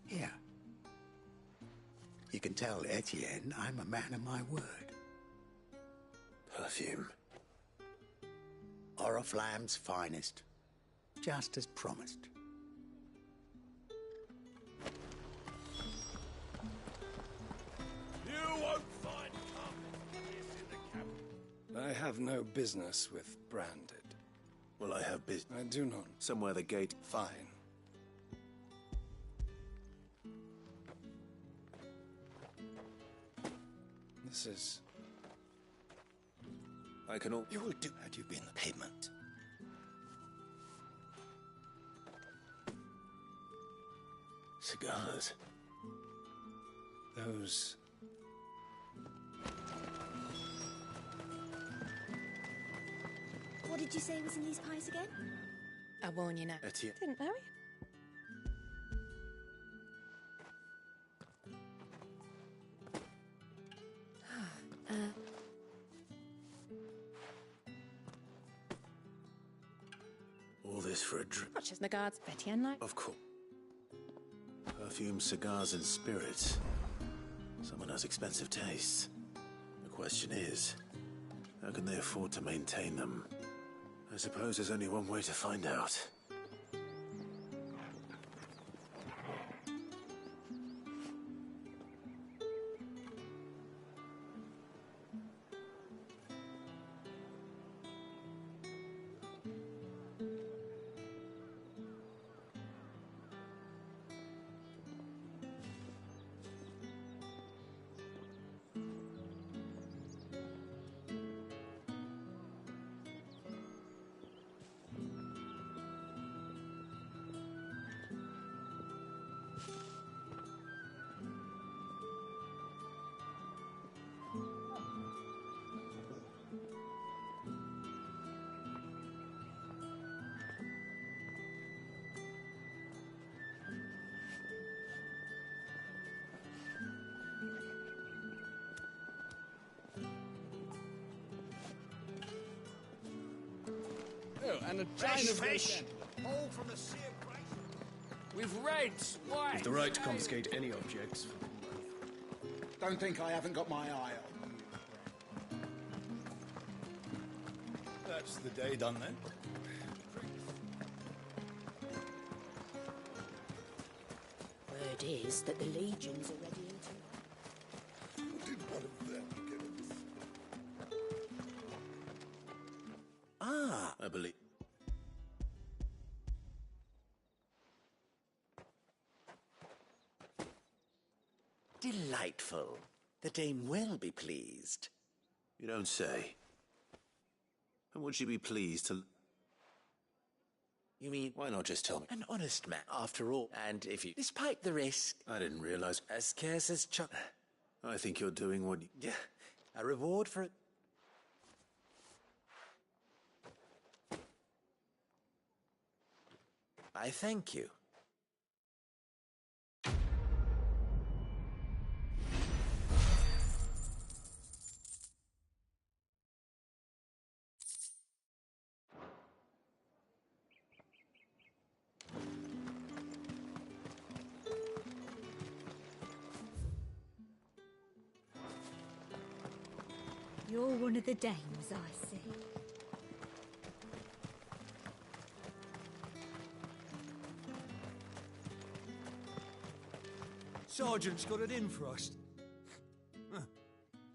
Here. You can tell Etienne I'm a man of my word. Perfume. Oriflamme's finest. Just as promised. You won't find carpet like this in the capital. I have no business with Branded. Well, I have I do not. somewhere the gate. Fine. This is... I can all... You will do had you been the payment. Cigars. Those... What did you say was in these pies again? I warn you now. Etienne. Didn't know it. All this for a drink. Much as the guards, Etienne like. Of course. Perfume, cigars, and spirits. Someone has expensive tastes. The question is, how can they afford to maintain them? I suppose there's only one way to find out. Oh, and a Fresh china fish. All from the sea of grace. With reds, white. With the right to confiscate any objects. Don't think I haven't got my eye on you. That's the day done then. Word is that the legions are ready into What did one of them get us? Ah, I believe. Delightful. The dame will be pleased. You don't say. And would she be pleased to... You mean... Why not just tell me? An honest man, after all. And if you... Despite the risk... I didn't realize... As scarce as I think you're doing what... Yeah, a reward for it. I thank you. You're one of the dames, I see. Sergeant's got it in for us. Huh.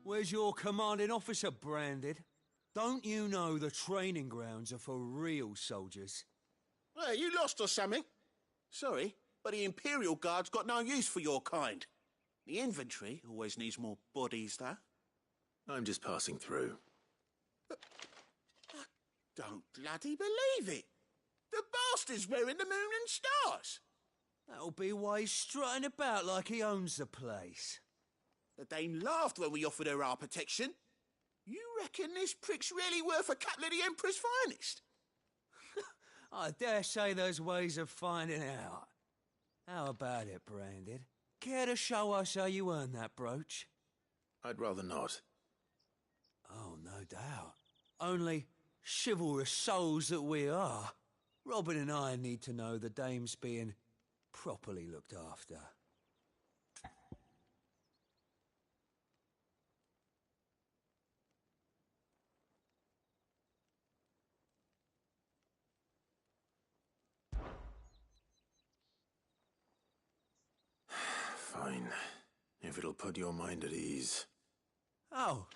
Where's your commanding officer branded? Don't you know the training grounds are for real soldiers? Hey, you lost or something? Sorry, but the Imperial Guard's got no use for your kind. The infantry always needs more bodies, though. I'm just passing through. I don't bloody believe it. The bastard's wearing the moon and stars. That'll be why he's strutting about like he owns the place. The dame laughed when we offered her our protection. You reckon this prick's really worth a couple of the Emperor's finest? I dare say there's ways of finding out. How about it, Branded? Care to show us how you earned that brooch? I'd rather not. Oh, no doubt. Only chivalrous souls that we are, Robin and I need to know the dame's being properly looked after. Fine. If it'll put your mind at ease. Oh,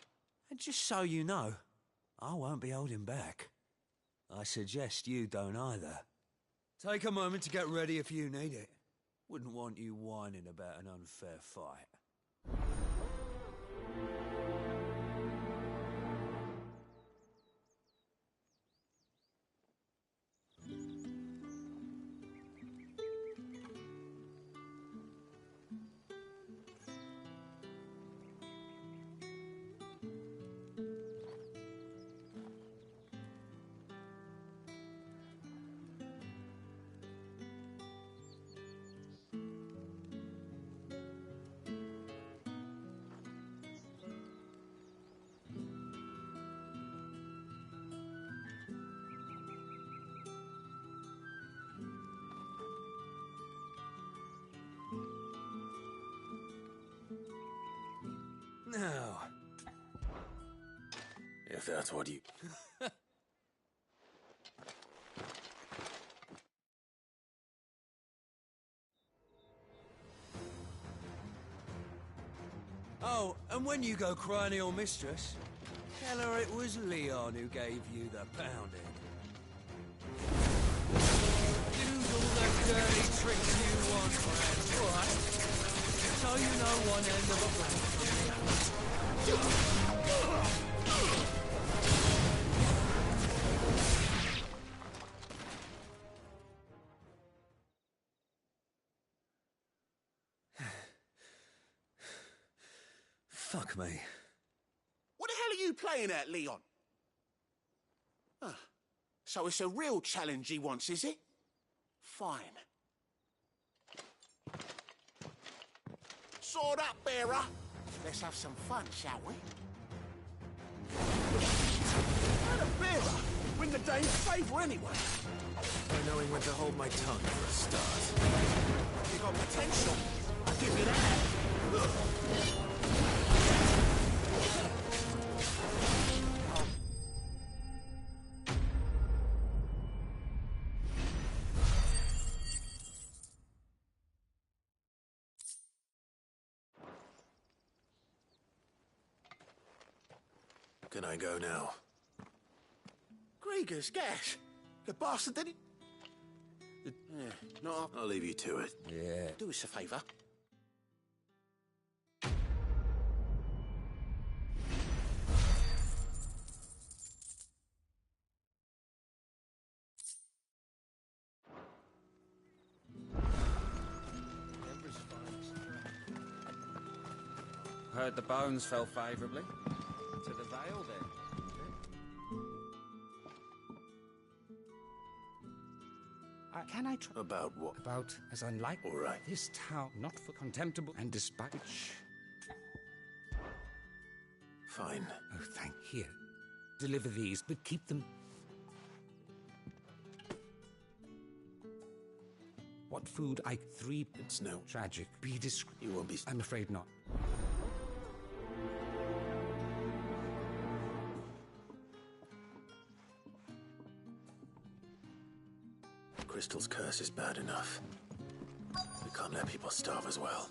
and just so you know, I won't be holding back. I suggest you don't either. Take a moment to get ready if you need it. Wouldn't want you whining about an unfair fight. Now, if that's what you... oh, and when you go crying to your mistress, tell her it was Leon who gave you the pounding. Use all the dirty tricks you want, friend, alright? So you know one end of a plan from the other. Fuck me. What the hell are you playing at, Leon? Ah, so it's a real challenge he wants, is it? Fine. Sword up, bearer. Let's have some fun, shall we? Not a bearer. Win the dame's favour anyway. By knowing when to hold my tongue for a start. You got potential. I'll give you that. Can I go now? Krieger's gas. The bastard did it. Yeah, no. I'll leave you to it. Yeah. Do us a favour. Heard the bones fell favourably. To the Vale, then. Can I try? About what? About as unlike All right. this town, not for contemptible and despite. Fine. Oh, thank you. Deliver these, but keep them. What food I three. It's no tragic. Be discreet. You won't be. I'm afraid not. Crystal's curse is bad enough. We can't let people starve as well.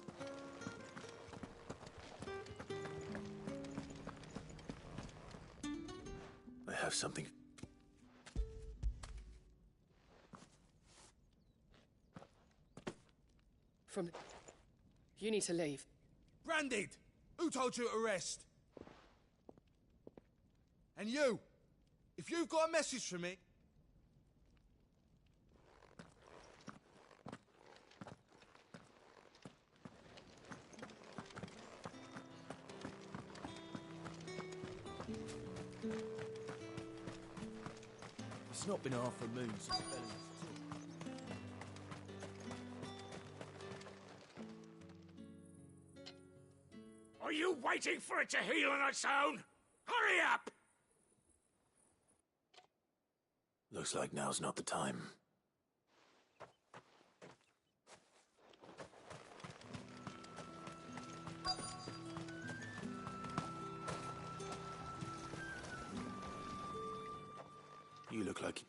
I have something. You need to leave. Branded! Who told you to rest? And you! If you've got a message for me... It's not been half a moon since Are you waiting for it to heal on its own? Hurry up! Looks like now's not the time. You look like...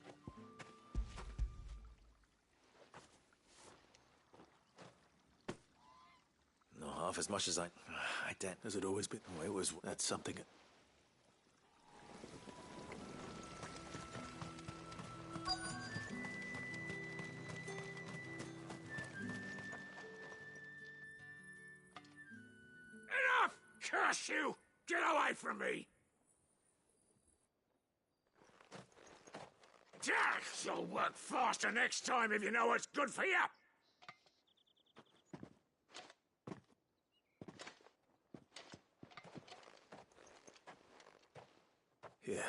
Not half as much as I did. Has it always been? Oh, it was... That's something... Enough! Curse you! Get away from me! You'll work faster next time if you know what's good for you! Here.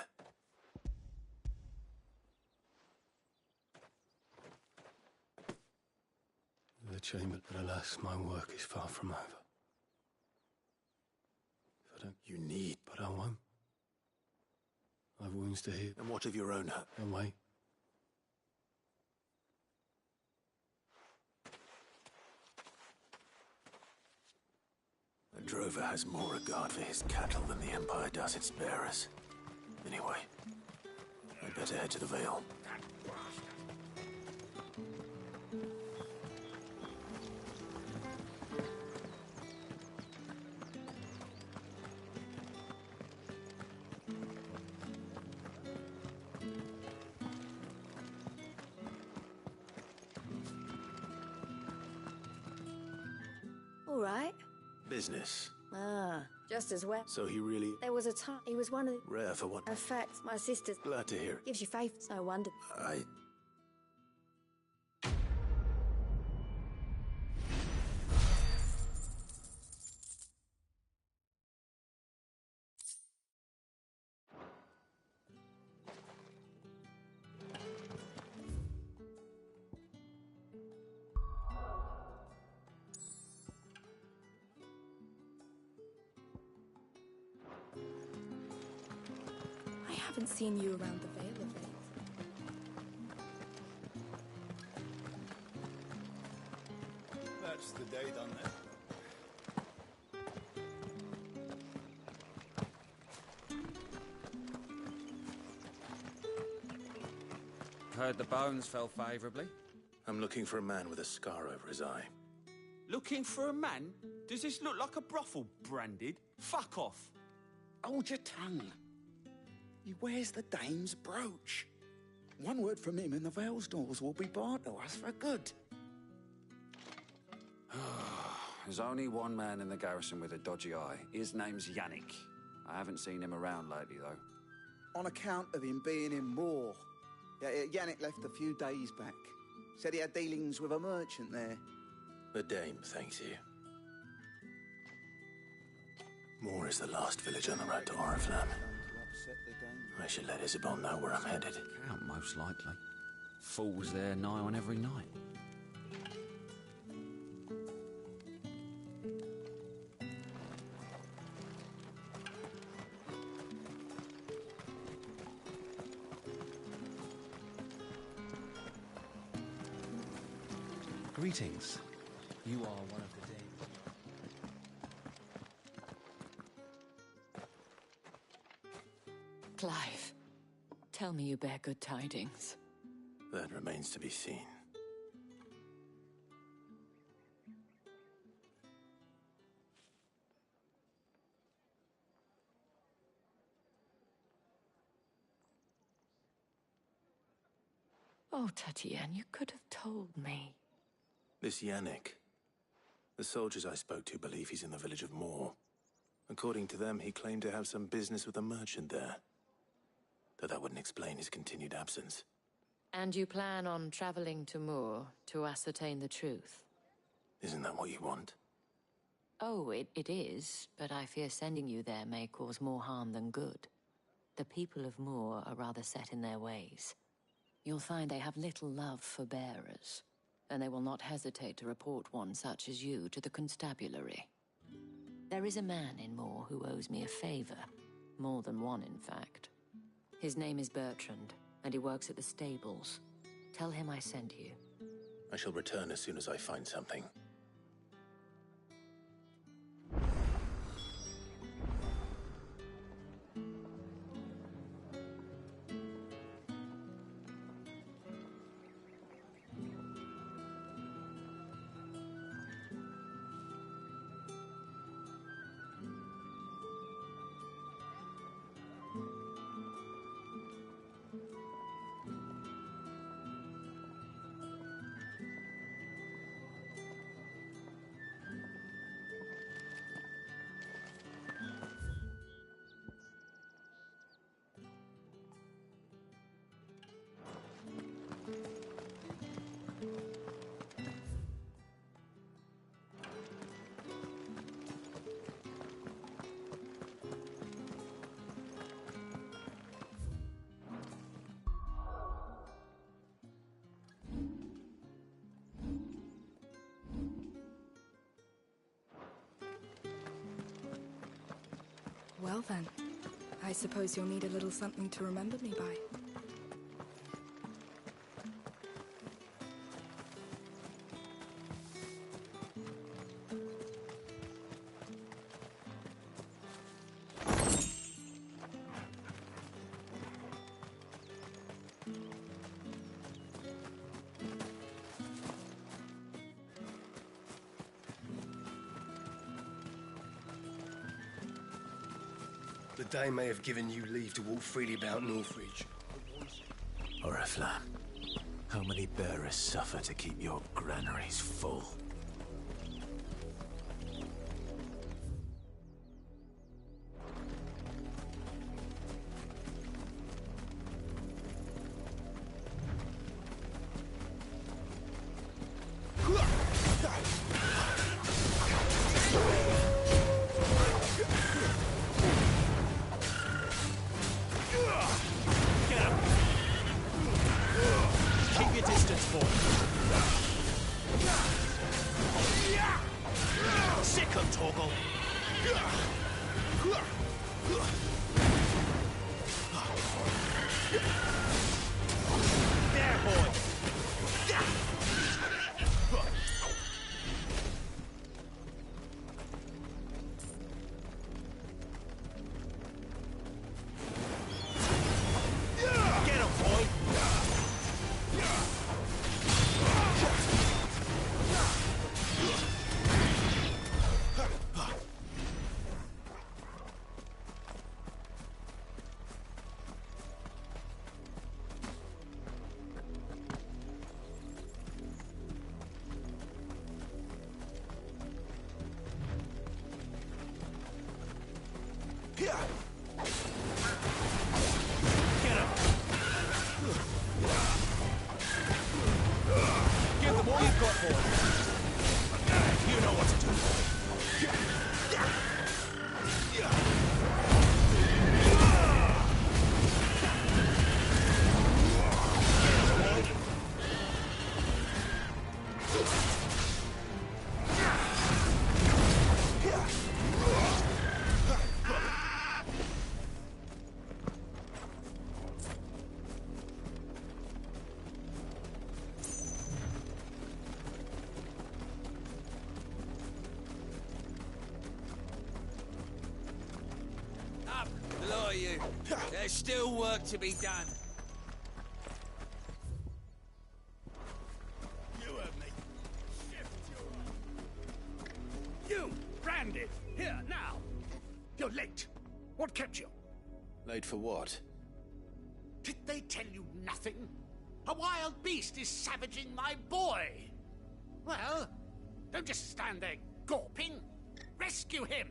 The chamber, but alas, my work is far from over. If I don't... You need... But I won't. I've wounds to heal. And what of your own hurt? And wait. A drover has more regard for his cattle than the Empire does its bearers. Anyway, I'd better head to the Vale. All right. Business. Ah, just as well. So he really... There was a time he was one of the... Rare for what? In fact, my sister's... Glad to hear it. Gives you faith. No wonder. I haven't seen you around the Vale of late. That's the day done then. Heard the bones fell favourably. I'm looking for a man with a scar over his eye. Looking for a man? Does this look like a brothel, Branded? Fuck off. Hold your tongue. He wears the dame's brooch. One word from him and the Vale's doors will be barred to us for good. There's only one man in the garrison with a dodgy eye. His name's Yannick. I haven't seen him around lately, though. On account of him being in war. Yannick left a few days back. Said he had dealings with a merchant there. The dame thanks you. Moore is the last village on the road to Oriflamme. I should let Isabel know where I'm headed. Count, most likely. Fools there nigh on every night. Greetings. You are one of the dames. Clive, tell me you bear good tidings. That remains to be seen. Oh, Tatiana, you could have told me. This Yannick. The soldiers I spoke to believe he's in the village of Moore. According to them, he claimed to have some business with a merchant there. Though that wouldn't explain his continued absence. And you plan on traveling to Moore to ascertain the truth? Isn't that what you want? Oh, it is, but I fear sending you there may cause more harm than good. The people of Moore are rather set in their ways. You'll find they have little love for bearers, and they will not hesitate to report one such as you to the constabulary. There is a man in Moore who owes me a favor. More than one, in fact. His name is Bertrand, and he works at the stables. Tell him I sent you. I shall return as soon as I find something. Well then, I suppose you'll need a little something to remember me by. The Dame may have given you leave to walk freely about Northridge. Oriflamme, how many bearers suffer to keep your granaries full? you. There's still work to be done. You heard me. Shift your You, branded. Here, now. You're late. What kept you? Late for what? Did they tell you nothing? A wild beast is savaging my boy. Well, don't just stand there gawping. Rescue him.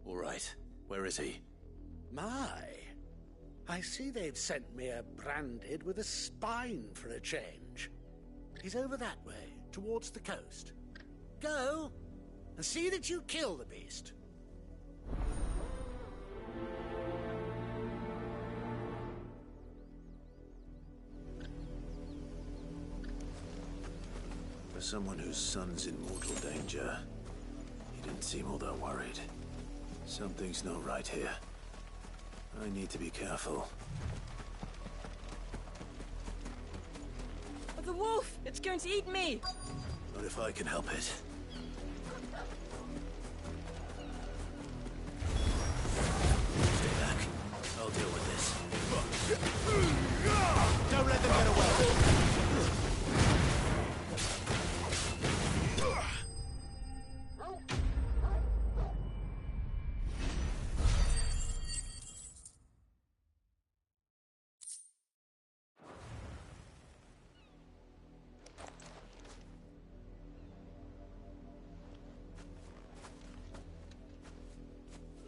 All right. Where is he? My. I see they've sent me a branded with a spine for a change. He's over that way, towards the coast. Go, and see that you kill the beast. For someone whose son's in mortal danger, he didn't seem all that worried. Something's not right here. I need to be careful. The wolf! It's going to eat me! Not if I can help it. Stay back. I'll deal with this. Don't let them get away.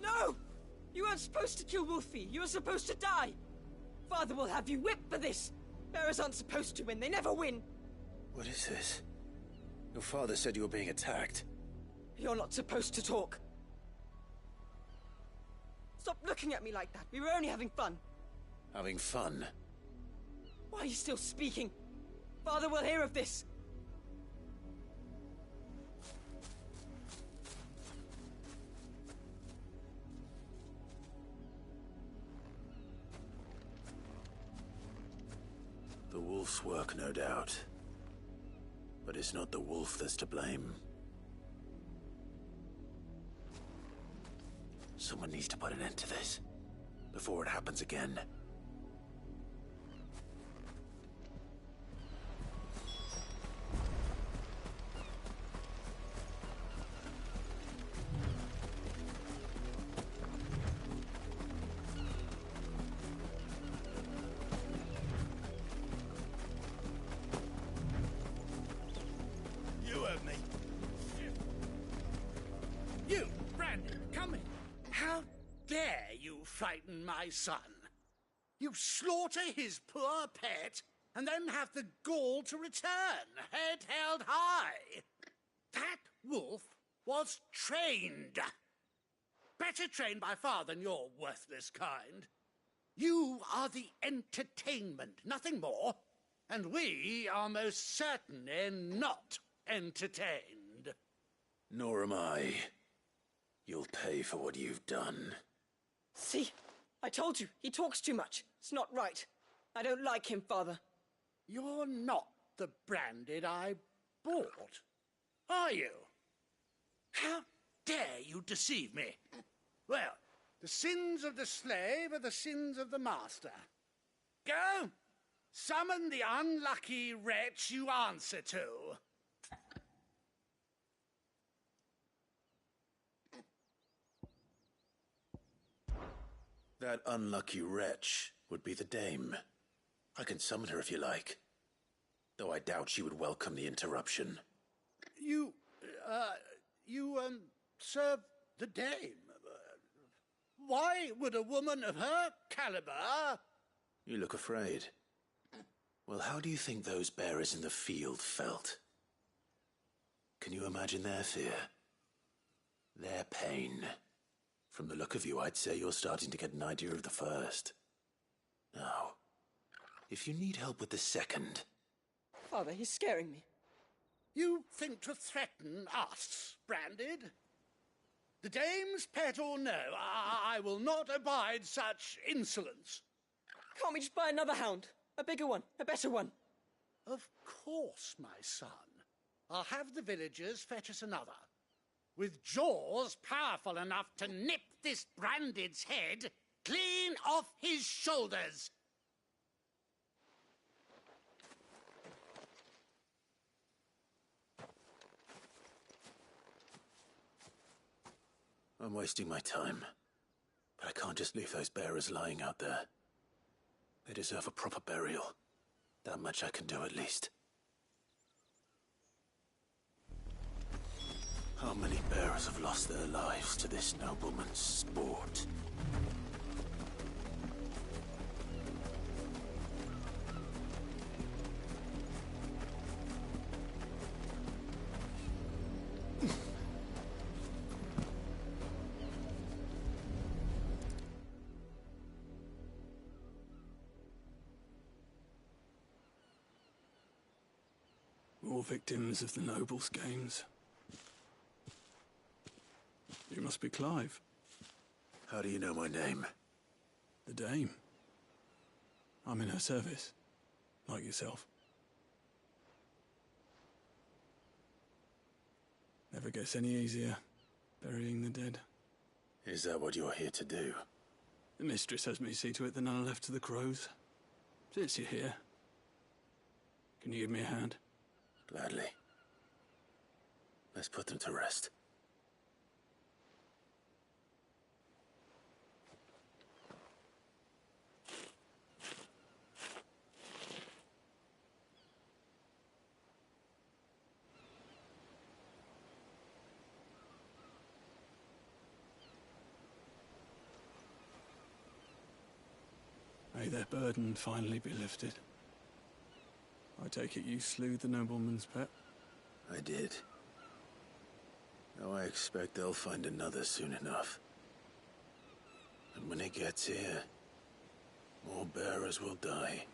No! You weren't supposed to kill Wolfie. You were supposed to die. Father will have you whipped for this. Bearers aren't supposed to win. They never win. What is this? Your father said you were being attacked. You're not supposed to talk. Stop looking at me like that. We were only having fun. Having fun? Why are you still speaking? Father will hear of this. The wolf's work, no doubt. But it's not the wolf that's to blame. Someone needs to put an end to this, before it happens again. You heard me. You, Brandon, come in. How dare you frighten my son? You slaughter his poor pet, and then have the gall to return, head held high. That wolf was trained. Better trained by far than your worthless kind. You are the entertainment, nothing more. And we are most certainly not entertained. Nor am I. You'll pay for what you've done. See? I told you. He talks too much. It's not right. I don't like him, Father. You're not the branded I bought, are you? How dare you deceive me? Well, the sins of the slave are the sins of the master. Go! Summon the unlucky wretch you answer to. That unlucky wretch would be the dame. I can summon her if you like. Though I doubt she would welcome the interruption. You serve the dame. Why would a woman of her caliber... You look afraid. Well, how do you think those bearers in the field felt? Can you imagine their fear? Their pain? From the look of you, I'd say you're starting to get an idea of the first. Now, if you need help with the second... Father, he's scaring me. You think to threaten us, Branded? The dame's pet or no, I will not abide such insolence. Can't we just buy another hound? A bigger one, a better one. Of course, my son. I'll have the villagers fetch us another. With jaws powerful enough to nip this Branded's head clean off his shoulders. I'm wasting my time. But I can't just leave those bearers lying out there. They deserve a proper burial. That much I can do at least. How many bearers have lost their lives to this nobleman's sport? More victims of the nobles' games. You must be Clive. How do you know my name? The Dame. I'm in her service, like yourself. Never gets any easier, burying the dead. Is that what you're here to do? The mistress has me see to it that none are left to the crows. Since you're here, can you give me a hand? Gladly. Let's put them to rest. May their burden finally be lifted. I take it you slew the nobleman's pet? I did. Now I expect they'll find another soon enough. And when it gets here, more bearers will die.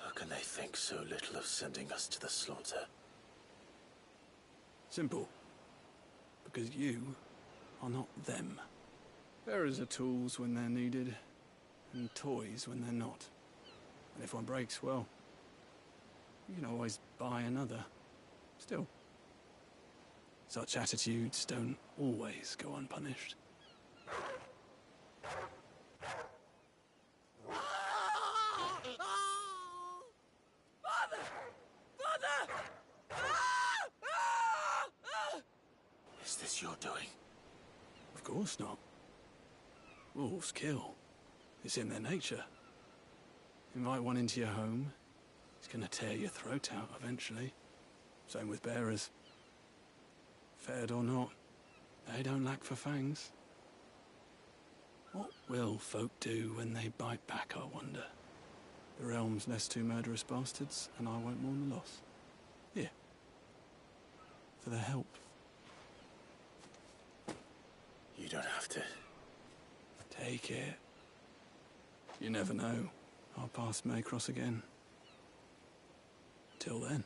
How can they think so little of sending us to the slaughter? Simple. Because you are not them. Bearers are tools when they're needed, and toys when they're not. And if one breaks, well, you can always buy another. Still, such attitudes don't always go unpunished. Is this your doing? Of course not. Wolves kill. It's in their nature. Invite one into your home, he's gonna tear your throat out eventually. Same with bearers. Fed or not, they don't lack for fangs. What will folk do when they bite back, I wonder? The realm's less two murderous bastards, and I won't mourn the loss. Here. For their help. You don't have to. Take it. You never know. Our paths may cross again. Till then.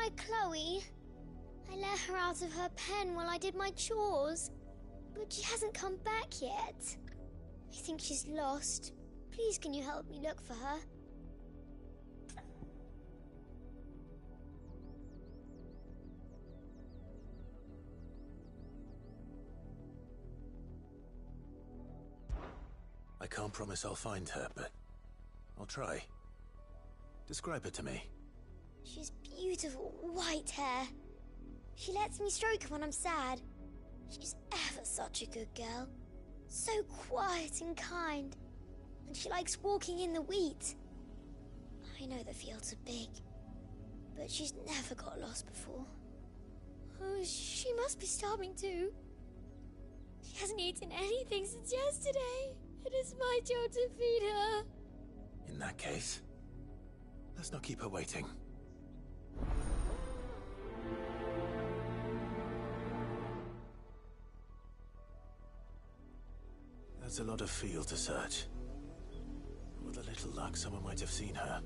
my Chloe? I let her out of her pen while I did my chores, but she hasn't come back yet. I think she's lost. Please, can you help me look for her? I can't promise I'll find her, but I'll try. Describe her to me. She's beautiful white hair. She lets me stroke her when I'm sad. She's ever such a good girl. So quiet and kind. And she likes walking in the wheat. I know the fields are big, but she's never got lost before. Oh, she must be starving too. She hasn't eaten anything since yesterday. It is my job to feed her. In that case, let's not keep her waiting. That's a lot of field to search. With a little luck, someone might have seen her.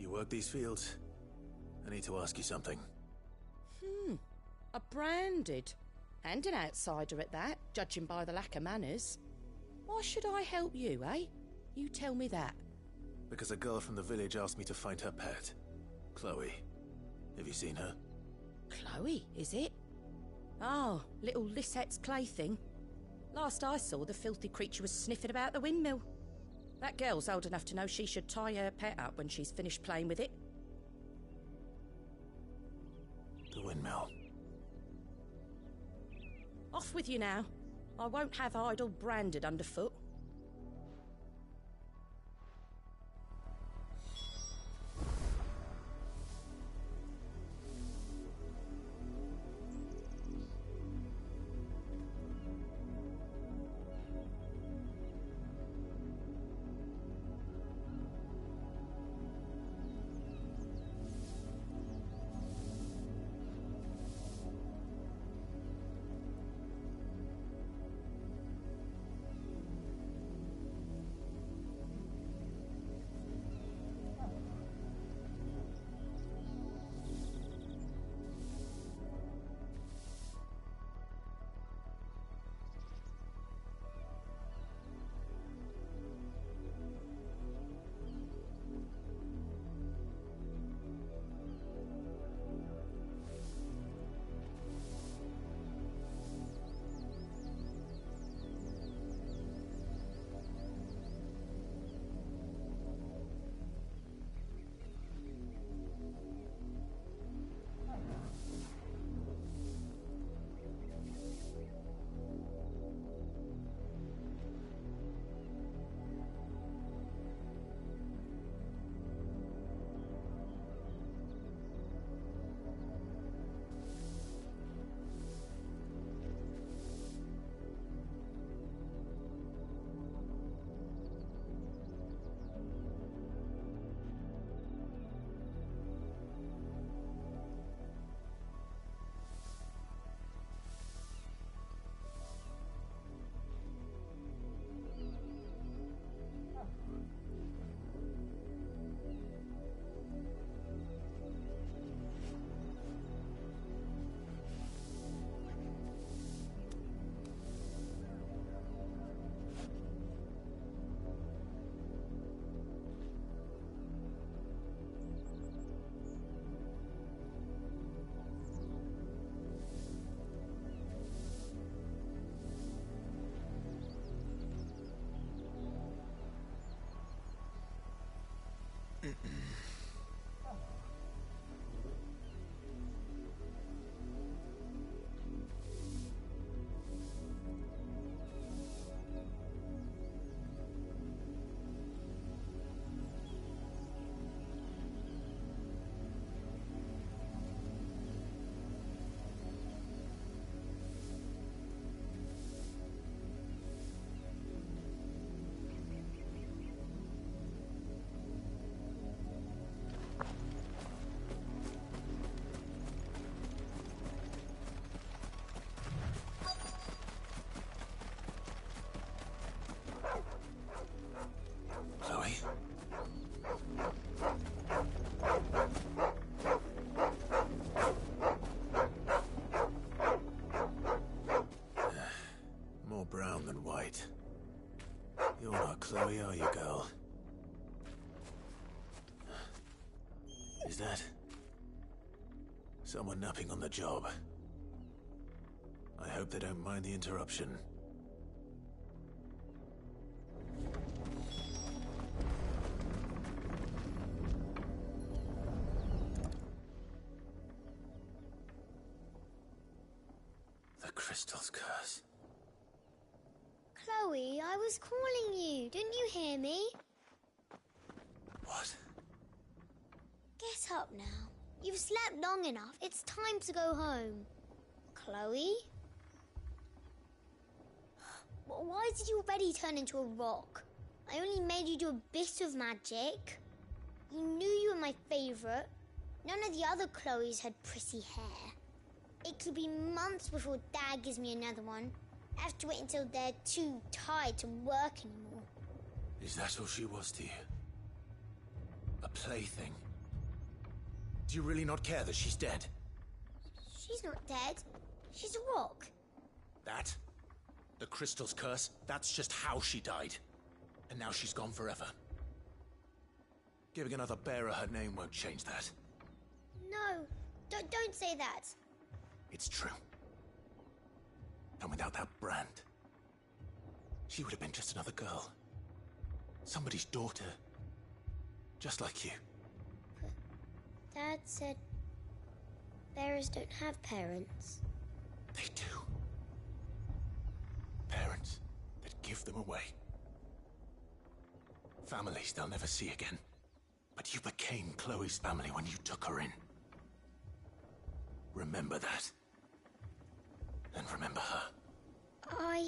Work these fields? I need to ask you something. A branded. And an outsider at that, judging by the lack of manners. Why should I help you, eh? You tell me that. Because a girl from the village asked me to find her pet. Chloe. Have you seen her? Chloe, is it? Oh, little Lisette's plaything. Last I saw, the filthy creature was sniffing about the windmill. That girl's old enough to know she should tie her pet up when she's finished playing with it. The windmill. Off with you now. I won't have idle branded underfoot. brown than white. You're not Chloe, are you, girl? Is that someone napping on the job? I hope they don't mind the interruption. The crystal's curse. Chloe, I was calling you. Didn't you hear me? What? Get up now. You've slept long enough. It's time to go home. Chloe? Why did you already turn into a rock? I only made you do a bit of magic. You knew you were my favourite. None of the other Chloes had pretty hair. It could be months before Dad gives me another one. I have to wait until they're too tired to work anymore. Is that all she was to you? A plaything? Do you really not care that she's dead? She's not dead. She's a rock. That? The crystal's curse? That's just how she died. And now she's gone forever. Giving another bearer her name won't change that. No, don't say that. It's true. And without that brand, she would have been just another girl. Somebody's daughter. Just like you. But Dad said bearers don't have parents. They do. Parents that give them away. Families they'll never see again. But you became Chloe's family when you took her in. Remember that. And remember her. I